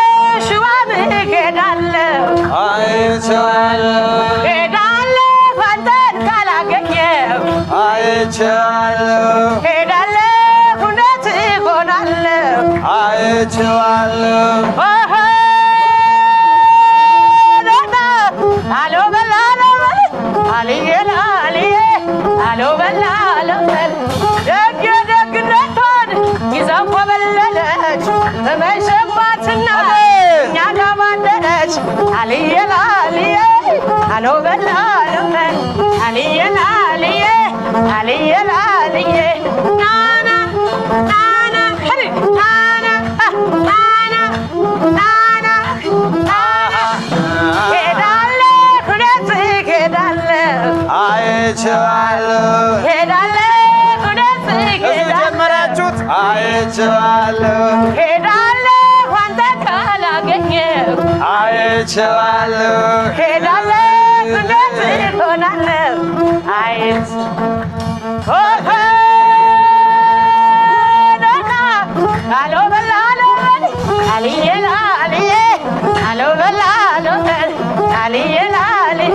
[SPEAKER 4] ሸዋም ሄዳለሁ
[SPEAKER 6] አይቼዋለሁ
[SPEAKER 4] ሄዳለሁ አንተን ካላገኘው
[SPEAKER 6] አይቼዋለሁ
[SPEAKER 4] ሄዳለሁ እውነት እሆናለሁ
[SPEAKER 6] አይቼዋለሁ
[SPEAKER 4] አሎ በላሎ አልዬ ላልዬ አሎ በላሎ ደግ ደግነቷን ይዛው ኮበለለች ተመሸባትና እኛ ጋር ባደረች አልዬ ላልዬ አሎ በላሎ አልዬ ላልዬ አልዬ ላልዬ ናና ናና ናና ናና ናና
[SPEAKER 6] አይቼዋለሁ
[SPEAKER 4] ሄዳለሁ እውነት
[SPEAKER 6] ጀመራችሁት አይቼዋለሁ
[SPEAKER 4] ሄዳለሁ አንተን ካላገኘው
[SPEAKER 6] አይቼዋለሁ
[SPEAKER 4] ሄዳለሁ እውነት እሆናለሁ አይቼ አሎ በላሎ አልዬ ላልዬ አሎ በላሎ አልዬ ላልዬ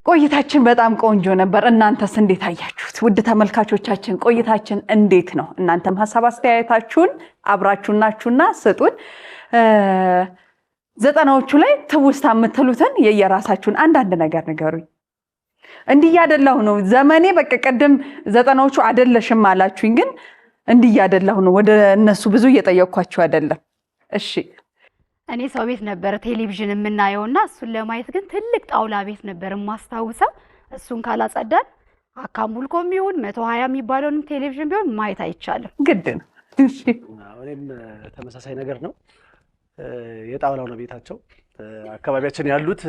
[SPEAKER 2] ቆይታችን በጣም ቆንጆ ነበር። እናንተስ እንዴት አያችሁት? ውድ ተመልካቾቻችን ቆይታችን እንዴት ነው? እናንተም ሐሳብ አስተያየታችሁን አብራችሁናችሁና ስጡን። ዘጠናዎቹ ላይ ትውስታ የምትሉትን የየራሳችሁን አንዳንድ ነገር ንገሩኝ። እንዲህ ያደላሁ ነው ዘመኔ በቃ ቀደም ዘጠናዎቹ አይደለሽም አላችሁኝ፣ ግን እንዲህ ያደላሁ ነው ወደ እነሱ ብዙ እየጠየቅኳችሁ አይደለም። እሺ
[SPEAKER 11] እኔ ሰው ቤት ነበር ቴሌቪዥን የምናየውና እሱን ለማየት ግን ትልቅ ጣውላ ቤት ነበር የማስታውሰው። እሱን ካላጸዳን አካሙልኮም ይሁን 120 የሚባለውንም ቴሌቪዥን ቢሆን ማየት አይቻልም።
[SPEAKER 2] ግድ ነው። እሺ
[SPEAKER 8] እኔም ተመሳሳይ ነገር ነው። የጣውላው ነው ቤታቸው። አካባቢያችን ያሉት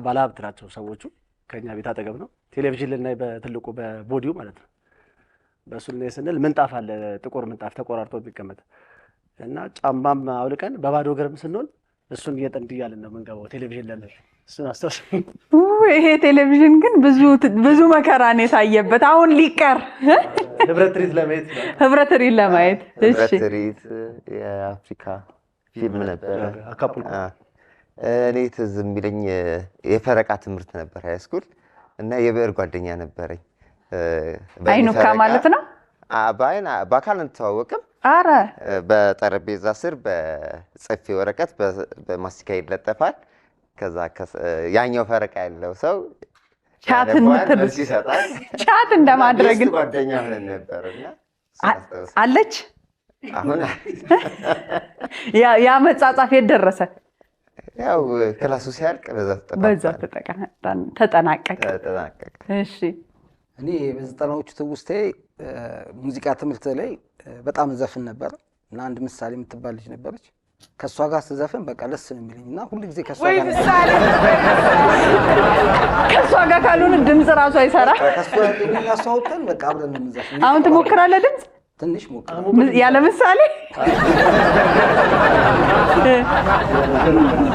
[SPEAKER 8] ባለሀብት ናቸው ሰዎቹ። ከኛ ቤት አጠገብ ነው። ቴሌቪዥን ልናይ በትልቁ በቦዲው ማለት ነው። በሱ ላይ ስንል ምንጣፍ አለ፣ ጥቁር ምንጣፍ ተቆራርጦ የሚቀመጥ እና ጫማም አውልቀን በባዶ እግርም ስንሆን እሱን እየጠንድ እያልን ነው የምንገባው ቴሌቪዥን ለምን እሱን አስተውስ።
[SPEAKER 2] ይሄ ቴሌቪዥን ግን ብዙ መከራ ነው የታየበት። አሁን ሊቀር
[SPEAKER 8] ህብረት ትርኢት ለማየት
[SPEAKER 2] ህብረት ትርኢት ለማየት
[SPEAKER 1] ህብረት ትርኢት የአፍሪካ ፊልም ነበር። እኔ ትዝ የሚለኝ የፈረቃ ትምህርት ነበር ሃይስኩል እና የብዕር ጓደኛ ነበረኝ።
[SPEAKER 2] አይኑካ ማለት ነው።
[SPEAKER 1] በአካል አንተዋወቅም
[SPEAKER 2] አረ
[SPEAKER 1] በጠረጴዛ ስር በጽፌ ወረቀት በማስቲካ ይለጠፋል። ከዛ ያኛው ፈረቃ ያለው ሰው
[SPEAKER 2] ቻትን
[SPEAKER 1] ይሰጣል።
[SPEAKER 2] ቻት እንደማድረግ
[SPEAKER 1] ጓደኛ ሆነን ነበርና
[SPEAKER 2] አለች።
[SPEAKER 1] አሁን
[SPEAKER 2] ያ መጻጻፍ የደረሰ
[SPEAKER 1] ያው ክላሱ ሲያልቅ
[SPEAKER 2] በዛ ተጠናቀቀ። እሺ
[SPEAKER 3] እኔ በዘጠናዎቹ ትውስቴ ሙዚቃ ትምህርት ላይ በጣም ዘፍን ነበር እና አንድ ምሳሌ የምትባል ልጅ ነበረች። ከሷ ጋር ስዘፍን በቃ ደስ ነው የሚለኝ እና ሁሉ ጊዜ ከሷ ጋር
[SPEAKER 2] ከሷ ጋር ካልሆነ ድምጽ ራሱ አይሰራ።
[SPEAKER 3] ከሷ ያሳውተን በቃ አብረን ነው የምንዘፍነው።
[SPEAKER 2] አሁን ትሞክራለህ ድምጽ?
[SPEAKER 3] ትንሽ ሞክራ
[SPEAKER 2] ያለ ምሳሌ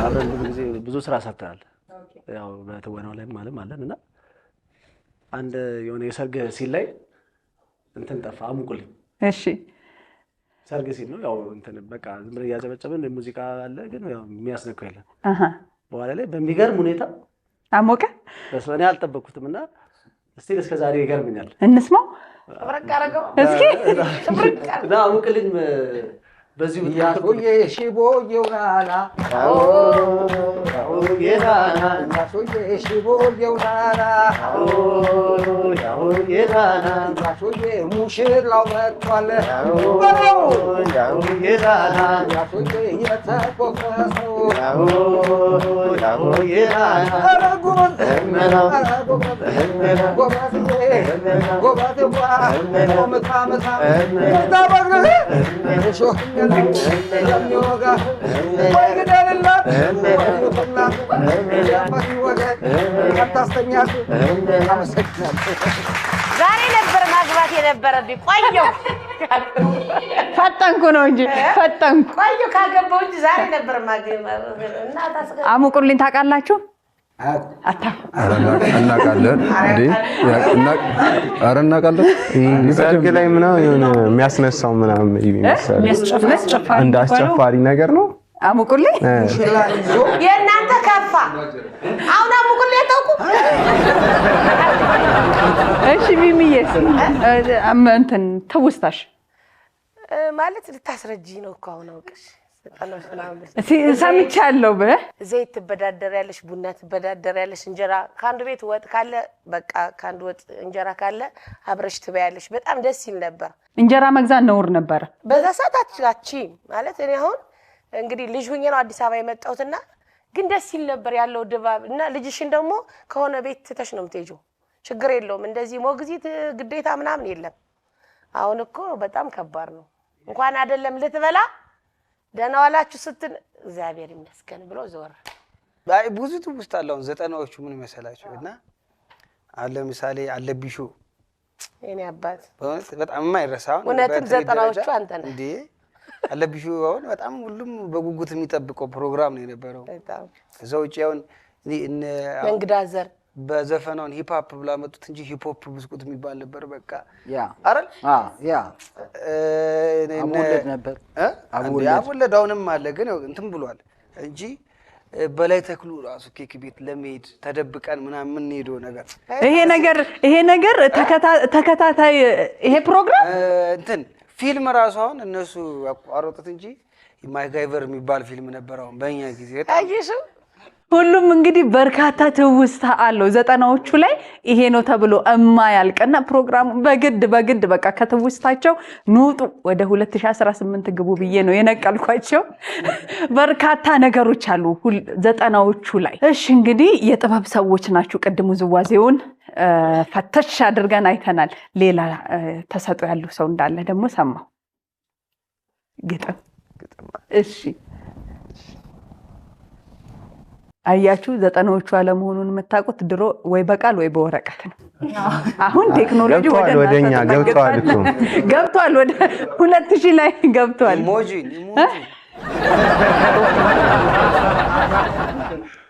[SPEAKER 8] አብረን ብዙ ስራ ሰርተናል። ያው በትወናው ላይ አለን እና አንድ የሆነ የሰርግ ሲል ላይ እንትን ጠፋ አሙቁልኝ።
[SPEAKER 2] እሺ
[SPEAKER 8] ሰርግ ሲል ነው ያው እንትን በቃ ዝም ብለን እያጨበጨብን ሙዚቃ አለ ግን ያው የሚያስነካው የለም። በኋላ ላይ በሚገርም ሁኔታ
[SPEAKER 2] አሞቀ።
[SPEAKER 8] በስመ አብ አልጠበቅኩትም እና እስቲ እስከ ዛሬ ይገርምኛል።
[SPEAKER 2] እንስማው
[SPEAKER 4] አብረቅ አረገው
[SPEAKER 2] እስኪ
[SPEAKER 8] አሙቁልኝ በዚህ
[SPEAKER 3] ያቆየ ሽቦ የውራላ
[SPEAKER 8] የታና
[SPEAKER 3] ያቆየ ሽቦ የውራላ
[SPEAKER 8] የታና
[SPEAKER 3] ያቆየ ሙሽራው መጥቷል
[SPEAKER 8] የታና
[SPEAKER 3] ያቆየ የተቆፈሰው
[SPEAKER 8] የታና
[SPEAKER 4] ዛሬ ነበር ማግባት የነበረብኝ። ቆየሁ
[SPEAKER 2] ፈጠንኩ ነው እንጂ ፈጠንኩ።
[SPEAKER 4] ቆየሁ ካገባሁ እንጂ ዛሬ ነበር ማግባት እና
[SPEAKER 2] አሙቁልኝ ታውቃላችሁ?
[SPEAKER 9] እናውቃለን እንዴ? ኧረ እናውቃለን። ሰርግ ላይ ምናምን የሆነ የሚያስነሳው ምናምን ይመስላል እንደ አስጨፋሪ ነገር ነው።
[SPEAKER 2] አሙቁልኝ
[SPEAKER 4] የእናንተ ከፋ። አሁን አሙቁልኝ ተውኩ።
[SPEAKER 2] እሺ ሚሚዬስ እንትን ትውስታሽ
[SPEAKER 4] ማለት ልታስረጂኝ ነው እኮ አሁን አውቅሽ
[SPEAKER 2] ሰምቻለሁ።
[SPEAKER 4] ዘይት ትበዳደሪያለሽ፣ ቡና ትበዳደሪያለሽ፣ እንጀራ ከአንድ ቤት ወጥ ካለ በቃ ከአንድ ወጥ እንጀራ ካለ አብረሽ ትበያለሽ። በጣም ደስ ይል ነበር።
[SPEAKER 2] እንጀራ መግዛት ነውር ነበር
[SPEAKER 4] በዛ ሰዓት። አትችላችም ማለት እኔ አሁን እንግዲህ ልጅ ሁኜ ነው አዲስ አበባ የመጣሁትና ግን ደስ ይል ነበር ያለው ድባብ እና ልጅሽን ደግሞ ከሆነ ቤት ትተሽ ነው የምትሄጂው። ችግር የለውም እንደዚህ ሞግዚት ግዴታ ምናምን የለም። አሁን እኮ በጣም ከባድ ነው። እንኳን አይደለም ልትበላ ደህና ዋላችሁ ስትል እግዚአብሔር ይመስገን ብሎ ዞር።
[SPEAKER 3] ብዙ ትውስታ አለው። ዘጠናዎቹ ምን መሰላችሁ እና አለ ምሳሌ አለብሹ
[SPEAKER 4] የኔ አባት
[SPEAKER 3] በጣም የማይረሳው
[SPEAKER 4] እውነትም ዘጠናዎቹ አንተ ነህ
[SPEAKER 3] እንዴ? አለብሹ አሁን በጣም ሁሉም በጉጉት የሚጠብቀው ፕሮግራም ነው የነበረው። እዛው ውጪ አሁን
[SPEAKER 4] እንግዳ ዘር
[SPEAKER 3] በዘፈናውን ሂፕ ሆፕ ብላ መጡት እንጂ ሂፕ ሆፕ ብስኩት የሚባል ነበር። በቃ
[SPEAKER 13] ያ
[SPEAKER 3] አይደል?
[SPEAKER 13] ያ አቡለድ ነበር።
[SPEAKER 3] አቡለድ አሁንም አለ ግን እንትን ብሏል እንጂ በላይ ተክሉ ራሱ ኬክ ቤት ለመሄድ ተደብቀን ምናምን የምንሄደው ነገር
[SPEAKER 2] ይሄ ነገር ተከታታይ ይሄ ፕሮግራም
[SPEAKER 3] እንትን ፊልም ራሱ አሁን እነሱ አቋረጡት እንጂ ማይጋይቨር የሚባል ፊልም ነበር አሁን በእኛ ጊዜ
[SPEAKER 4] ታይሽ።
[SPEAKER 2] ሁሉም እንግዲህ በርካታ ትውስታ አለው ዘጠናዎቹ ላይ ይሄ ነው ተብሎ የማያልቅና ፕሮግራሙ በግድ በቃ ከትውስታቸው ንውጡ ወደ 2018 ግቡ ብዬ ነው የነቀልኳቸው። በርካታ ነገሮች አሉ ዘጠናዎቹ ላይ። እሺ እንግዲህ የጥበብ ሰዎች ናችሁ። ቅድሙ ዝዋዜውን ፈተሽ አድርገን አይተናል። ሌላ ተሰጥኦ ያለው ሰው እንዳለ ደግሞ ሰማው። ግጥም እሺ አያችሁ ዘጠናዎቹ አለመሆኑን የምታውቁት ድሮ ወይ በቃል ወይ በወረቀት ነው። አሁን ቴክኖሎጂ
[SPEAKER 9] ወደኛ ገብቷል እኮ
[SPEAKER 2] ገብቷል። ወደ 2000 ላይ ገብቷል።
[SPEAKER 3] ኢሞጂ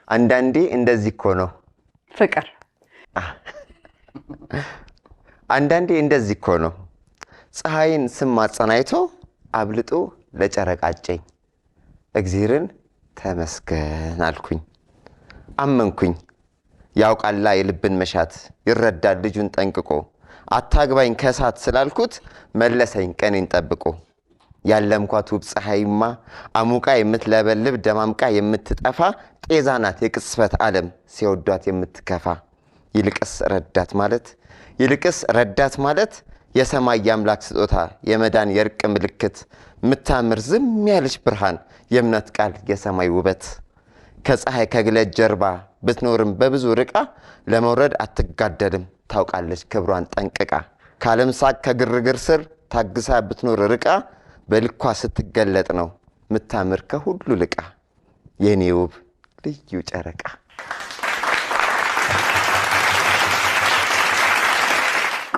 [SPEAKER 1] አንዳንዴ እንደዚህ እኮ ነው
[SPEAKER 2] ፍቅር።
[SPEAKER 1] አንዳንዴ እንደዚህ እኮ ነው ፀሐይን ስማጸን አይቶ አብልጦ ለጨረቃጨኝ እግዚአብሔርን ተመስገን አልኩኝ። አመንኩኝ ያውቃላ የልብን መሻት ይረዳል ልጁን ጠንቅቆ አታግባኝ ከሳት ስላልኩት መለሰኝ ቀኔን ጠብቆ ያለምኳት ውብ ፀሐይማ አሙቃ የምትለበልብ ደማምቃ የምትጠፋ ጤዛ ናት የቅጽበት ዓለም ሲወዷት የምትከፋ ይልቅስ ረዳት ማለት የሰማይ የአምላክ ስጦታ የመዳን የርቅ ምልክት ምታምር ዝም ያለች ብርሃን የእምነት ቃል የሰማይ ውበት ከፀሐይ ከግለት ጀርባ ብትኖርም በብዙ ርቃ ለመውረድ አትጋደድም ታውቃለች ክብሯን ጠንቅቃ ከዓለም ሳቅ ከግርግር ስር ታግሳ ብትኖር ርቃ በልኳ ስትገለጥ ነው ምታምር ከሁሉ ልቃ የኔ ውብ ልዩ ጨረቃ።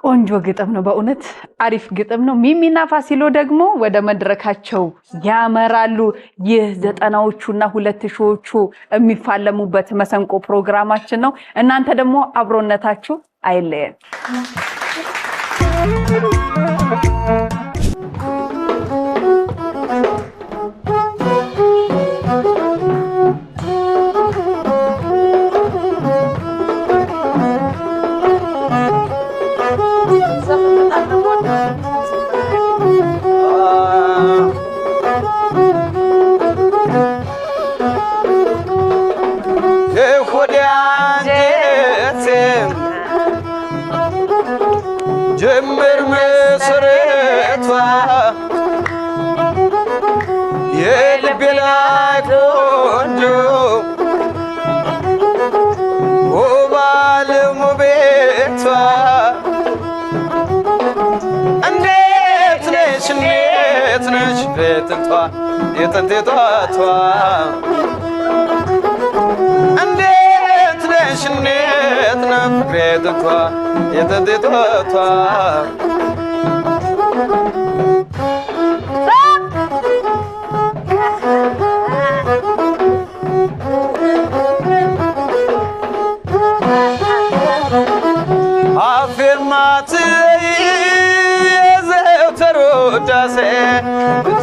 [SPEAKER 2] ቆንጆ ግጥም ነው በእውነት አሪፍ ግጥም ነው። ሚሚና ፋሲሎ ደግሞ ወደ መድረካቸው ያመራሉ። ይህ 90ዎቹና 2000ዎቹ የሚፋለሙበት መሰንቆ ፕሮግራማችን ነው። እናንተ ደግሞ አብሮነታችሁ አይለየን።
[SPEAKER 6] ጀምር መሰረቷ የልቤ ላይ ቆንጆ ውብ ዓለም ቤቷ እንዴት ነሽ በጥንቷ የጥንቴቷቷ እንዴት ነሽ በጥንቷ የጥንቴቷቷ አፍርማት የዘወትር ውዳሴ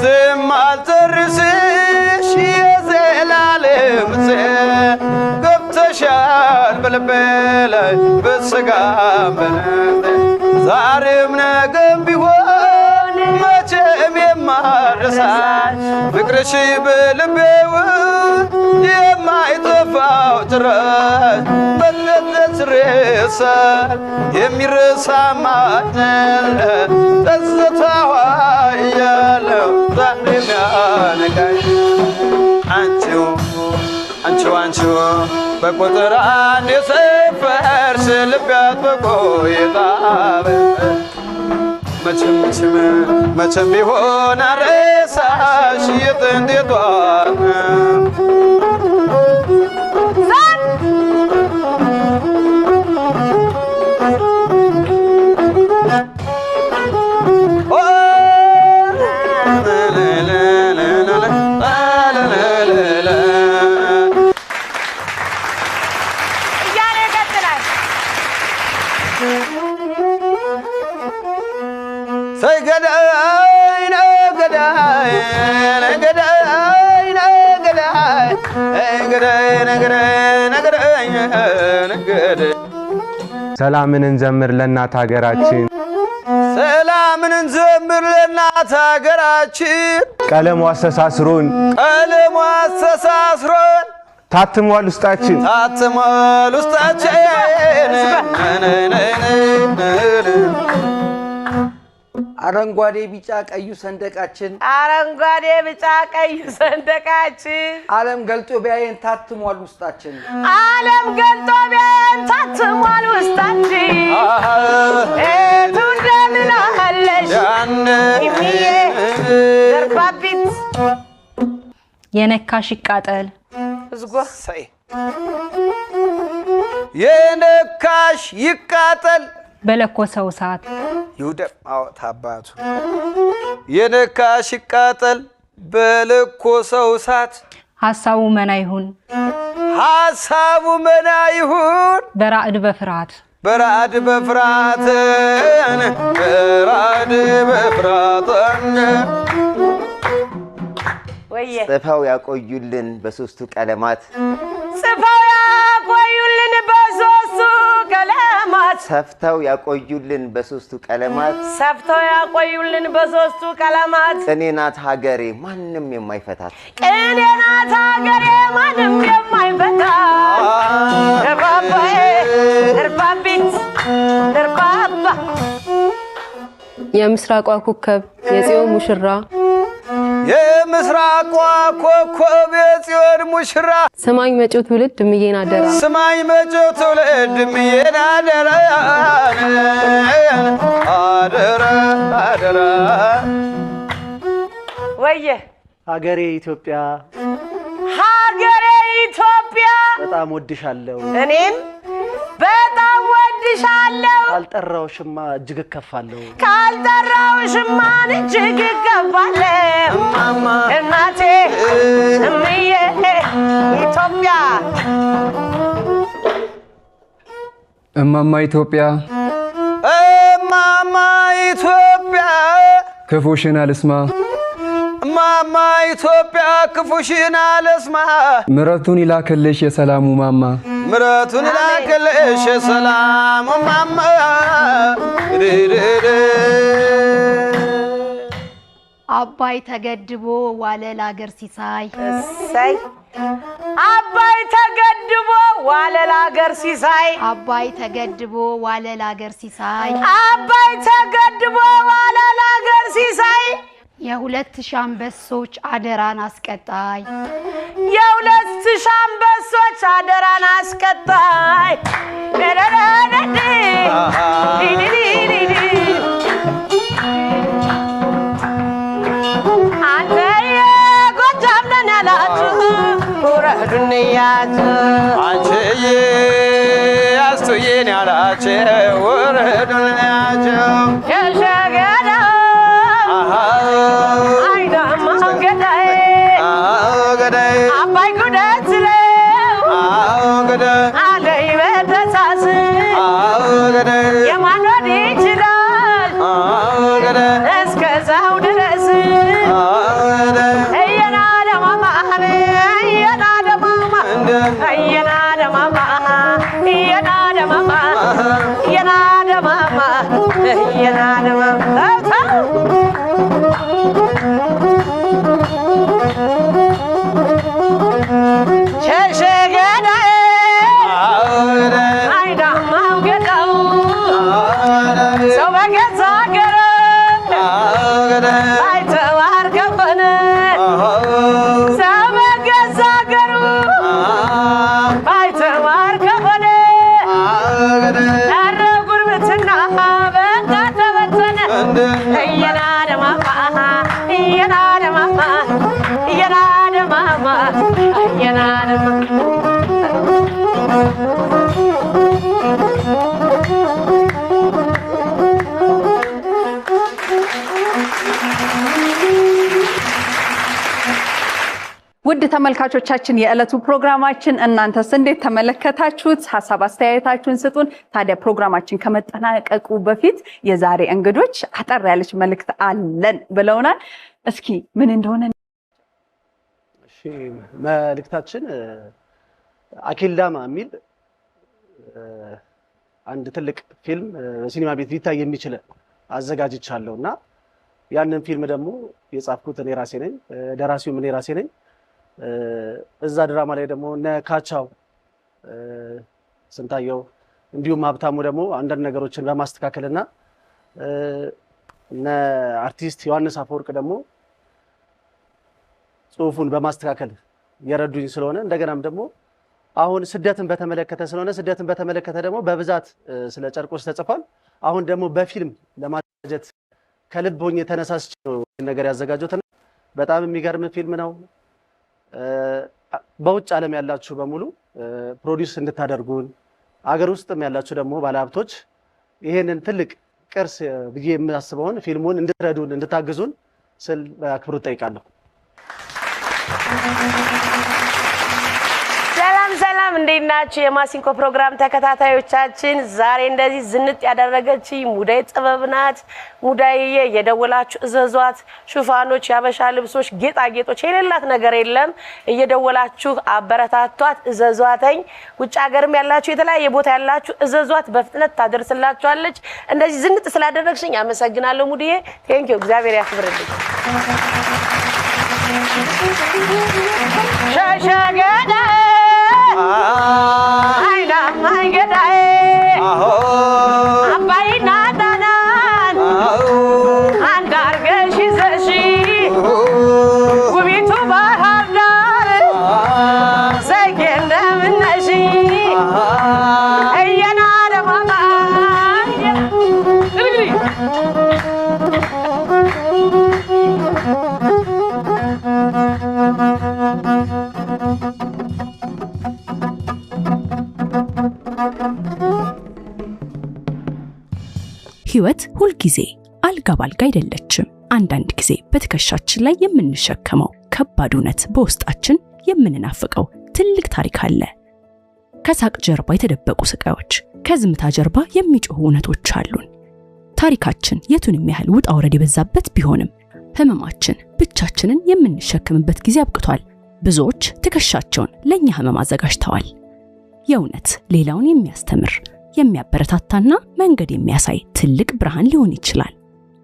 [SPEAKER 6] ዝም አልጨርስሽ የዘላለም ገብተሻል በልቤ ላይ በሥጋም በነፍሴ ዛሬም ነገም ቢሆን መቼም የማረሳሽ ፍቅርሽ በልቤ ውስጥ የማይጠፋው ጭራሽ ረሳል የሚረሳ ማነለ ተዘታዋ ያለው ዛሬም ያነቃኝ አንቺው በቁጥር አንድ የሰፈርሽ ልብ አጥብቆ የጣበ መቼም ቢሆን አረሳሽ የጥንቴቷን
[SPEAKER 9] ሰላምን እንዘምር ለእናት ሀገራችን
[SPEAKER 6] ሰላምን እንዘምር ለእናት ሀገራችን
[SPEAKER 9] ቀለሙ አስተሳስሮን ታትሟል ውስጣችን
[SPEAKER 3] አረንጓዴ ቢጫ ቀዩ ሰንደቃችን ዓለም ገልጦ ቢያየን ታትሟል ውስጣችን
[SPEAKER 4] እቱ እንደምን አለሽ ሚሚዬ ዘርባቢት
[SPEAKER 5] የነካሽ ይቃጠል
[SPEAKER 6] የነካሽ ይቃጠል
[SPEAKER 5] በለኮሰው እሳት
[SPEAKER 6] ይውደም ታባቱ የነካሽ ይቃጠል በለኮሰው እሳት
[SPEAKER 5] ሐሳቡ መና ይሁን
[SPEAKER 6] በራዕድ በፍርሃት
[SPEAKER 1] ጽፈው ያቆዩልን በሶስቱ ቀለማት
[SPEAKER 4] ቀለማት
[SPEAKER 1] ሰፍተው ያቆዩልን በሶስቱ ቀለማት
[SPEAKER 4] ሰፍተው ያቆዩልን በሶስቱ ቀለማት
[SPEAKER 1] ቅኔ ናት ሀገሬ ማንም የማይፈታት
[SPEAKER 4] ቅኔ ናት ሀገሬ ማንም የማይፈታት እርባባዬ እርባቢት እርባባ
[SPEAKER 10] የምስራቋ ኮከብ የጽዮን ሙሽራ
[SPEAKER 6] የምስራቋ ኮከብ የጽዮን ሙሽራ
[SPEAKER 10] ስማኝ መጪው ትውልድ እምዬን አደራ
[SPEAKER 6] ስማኝ መጪው ትውልድ እምዬን አደራ አደራ አደራ
[SPEAKER 4] ወየ
[SPEAKER 8] ሀገሬ ኢትዮጵያ በጣም ወድሻለሁ
[SPEAKER 4] እኔም በጣም ወድሻለሁ
[SPEAKER 8] ካልጠራውሽማ እጅግ እከፋለሁ
[SPEAKER 4] ካልጠራውሽማ እጅግ እከፋለሁ እናቴ እምዬ ኢትዮጵያ
[SPEAKER 12] እማማ ኢትዮጵያ
[SPEAKER 6] እማማ ኢትዮጵያ
[SPEAKER 12] ክፉሽን አልስማ
[SPEAKER 6] እማማ ኢትዮጵያ ክፉሽን አልስማ
[SPEAKER 12] ምሕረቱን ይላክልሽ የሰላሙ ማማ
[SPEAKER 6] ምሕረቱን ይላክልሽ የሰላሙ ማማ
[SPEAKER 11] አባይ ተገድቦ ዋለ ለአገር ሲሳይ
[SPEAKER 4] እሰይ አባይ ተገድቦ ዋለ ለአገር ሲሳይ
[SPEAKER 11] አባይ ተገድቦ ዋለ ለአገር ሲሳይ
[SPEAKER 4] አባይ ተገድቦ ዋለ ለአገር ሲሳይ
[SPEAKER 11] የ2000 አንበሶች አደራን አስቀጣይ
[SPEAKER 4] የ2000 አንበሶች አደራን አስቀጣይ አንተ የጎጃም ነን ያላችሁ ውረዱን እያችሁ
[SPEAKER 6] አንቺዬ አስቱዬን ያላችሁ ውረዱን እያችሁ
[SPEAKER 4] የሸገዳ
[SPEAKER 6] አባይ
[SPEAKER 4] ጉደት አለይ በተሳስ የማን ወድ ይችላል እስከዛው ድረስ እየናደማማ እየናደማማ እየናደማማ እየናደማማ እየናደማማ እየናደማማ ውድ ተመልካቾቻችን የዕለቱ ፕሮግራማችን እናንተስ እንዴት ተመለከታችሁት? ሐሳብ አስተያየታችሁን ስጡን። ታዲያ ፕሮግራማችን ከመጠናቀቁ በፊት የዛሬ እንግዶች አጠር ያለች መልእክት አለን ብለውናል። እስኪ ምን እንደሆነ
[SPEAKER 8] እሺ መልእክታችን አኬልዳማ የሚል አንድ ትልቅ ፊልም በሲኒማ ቤት ሊታይ የሚችል አዘጋጅቻለሁና ያንን ፊልም ደግሞ የጻፍኩት እኔ ራሴ ነኝ፣ ደራሲውም እኔ ራሴ ነኝ። እዛ ድራማ ላይ ደግሞ እነ ካቻው ስንታየው እንዲሁም ሀብታሙ ደግሞ አንዳንድ ነገሮችን በማስተካከልና እነ አርቲስት ዮሐንስ አፈወርቅ ደግሞ ጽሁፉን በማስተካከል የረዱኝ ስለሆነ እንደገናም ደግሞ አሁን ስደትን በተመለከተ ስለሆነ ስደትን በተመለከተ ደግሞ በብዛት ስለ ጨርቆስ ተጽፏል። አሁን ደግሞ በፊልም ለማዘጋጀት ከልብ ሆኜ ተነሳስቼ ነው ነገር ያዘጋጀሁት። በጣም የሚገርም ፊልም ነው። በውጭ ዓለም ያላችሁ በሙሉ ፕሮዲዩስ እንድታደርጉን፣ አገር ውስጥም ያላችሁ ደግሞ ባለሀብቶች ይሄንን ትልቅ ቅርስ ብዬ የማስበውን ፊልሙን እንድትረዱን እንድታግዙን ስል በአክብሮት ጠይቃለሁ።
[SPEAKER 4] ሰላም ሰላም ሰላም እንዴት ናችሁ? የማሲንቆ ፕሮግራም ተከታታዮቻችን ዛሬ እንደዚህ ዝንጥ ያደረገች ሙዳይ ጥበብ ናት። ሙዳይዬ እየደወላችሁ እዘዟት። ሹፋኖች፣ ያበሻ ልብሶች፣ ጌጣጌጦች የሌላት ነገር የለም። እየደወላችሁ አበረታቷት፣ እዘዟተኝ። ውጭ ሀገርም ያላችሁ የተለያየ ቦታ ያላችሁ እዘዟት፣ በፍጥነት ታደርስላችኋለች። እንደዚህ ዝንጥ ስላደረግሽኝ አመሰግናለሁ ሙዲዬ። ቴንኪው፣ እግዚአብሔር ያክብርልኝ። ሻሻገዳ አይና ማይገዳዬ አባይና ጣናን አንድ አርገሽ ይዘሽ ውቢቱ ባህር ዳር ዘጌ እንደምነሽ እየናረ ማማየ
[SPEAKER 13] ህይወት ሁልጊዜ አልጋ ባልጋ አይደለችም። አንዳንድ ጊዜ በትከሻችን ላይ የምንሸከመው ከባድ እውነት በውስጣችን የምንናፍቀው ትልቅ ታሪክ አለ። ከሳቅ ጀርባ የተደበቁ ስቃዮች፣ ከዝምታ ጀርባ የሚጮሁ እውነቶች አሉን። ታሪካችን የቱንም ያህል ውጣ ውረድ የበዛበት ቢሆንም ህመማችን ብቻችንን የምንሸከምበት ጊዜ አብቅቷል። ብዙዎች ትከሻቸውን ለኛ ህመም አዘጋጅተዋል። የእውነት ሌላውን የሚያስተምር የሚያበረታታና መንገድ የሚያሳይ ትልቅ ብርሃን ሊሆን ይችላል።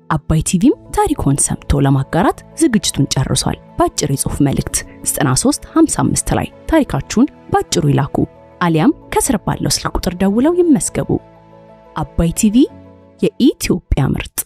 [SPEAKER 13] አባይ ቲቪም ታሪኮን ሰምቶ ለማጋራት ዝግጅቱን ጨርሷል። በአጭር የጽሑፍ መልእክት 9355 ላይ ታሪካችሁን በአጭሩ ይላኩ፣ አሊያም ከስር ባለው ስልክ ቁጥር ደውለው ይመስገቡ። አባይ ቲቪ የኢትዮጵያ ምርጥ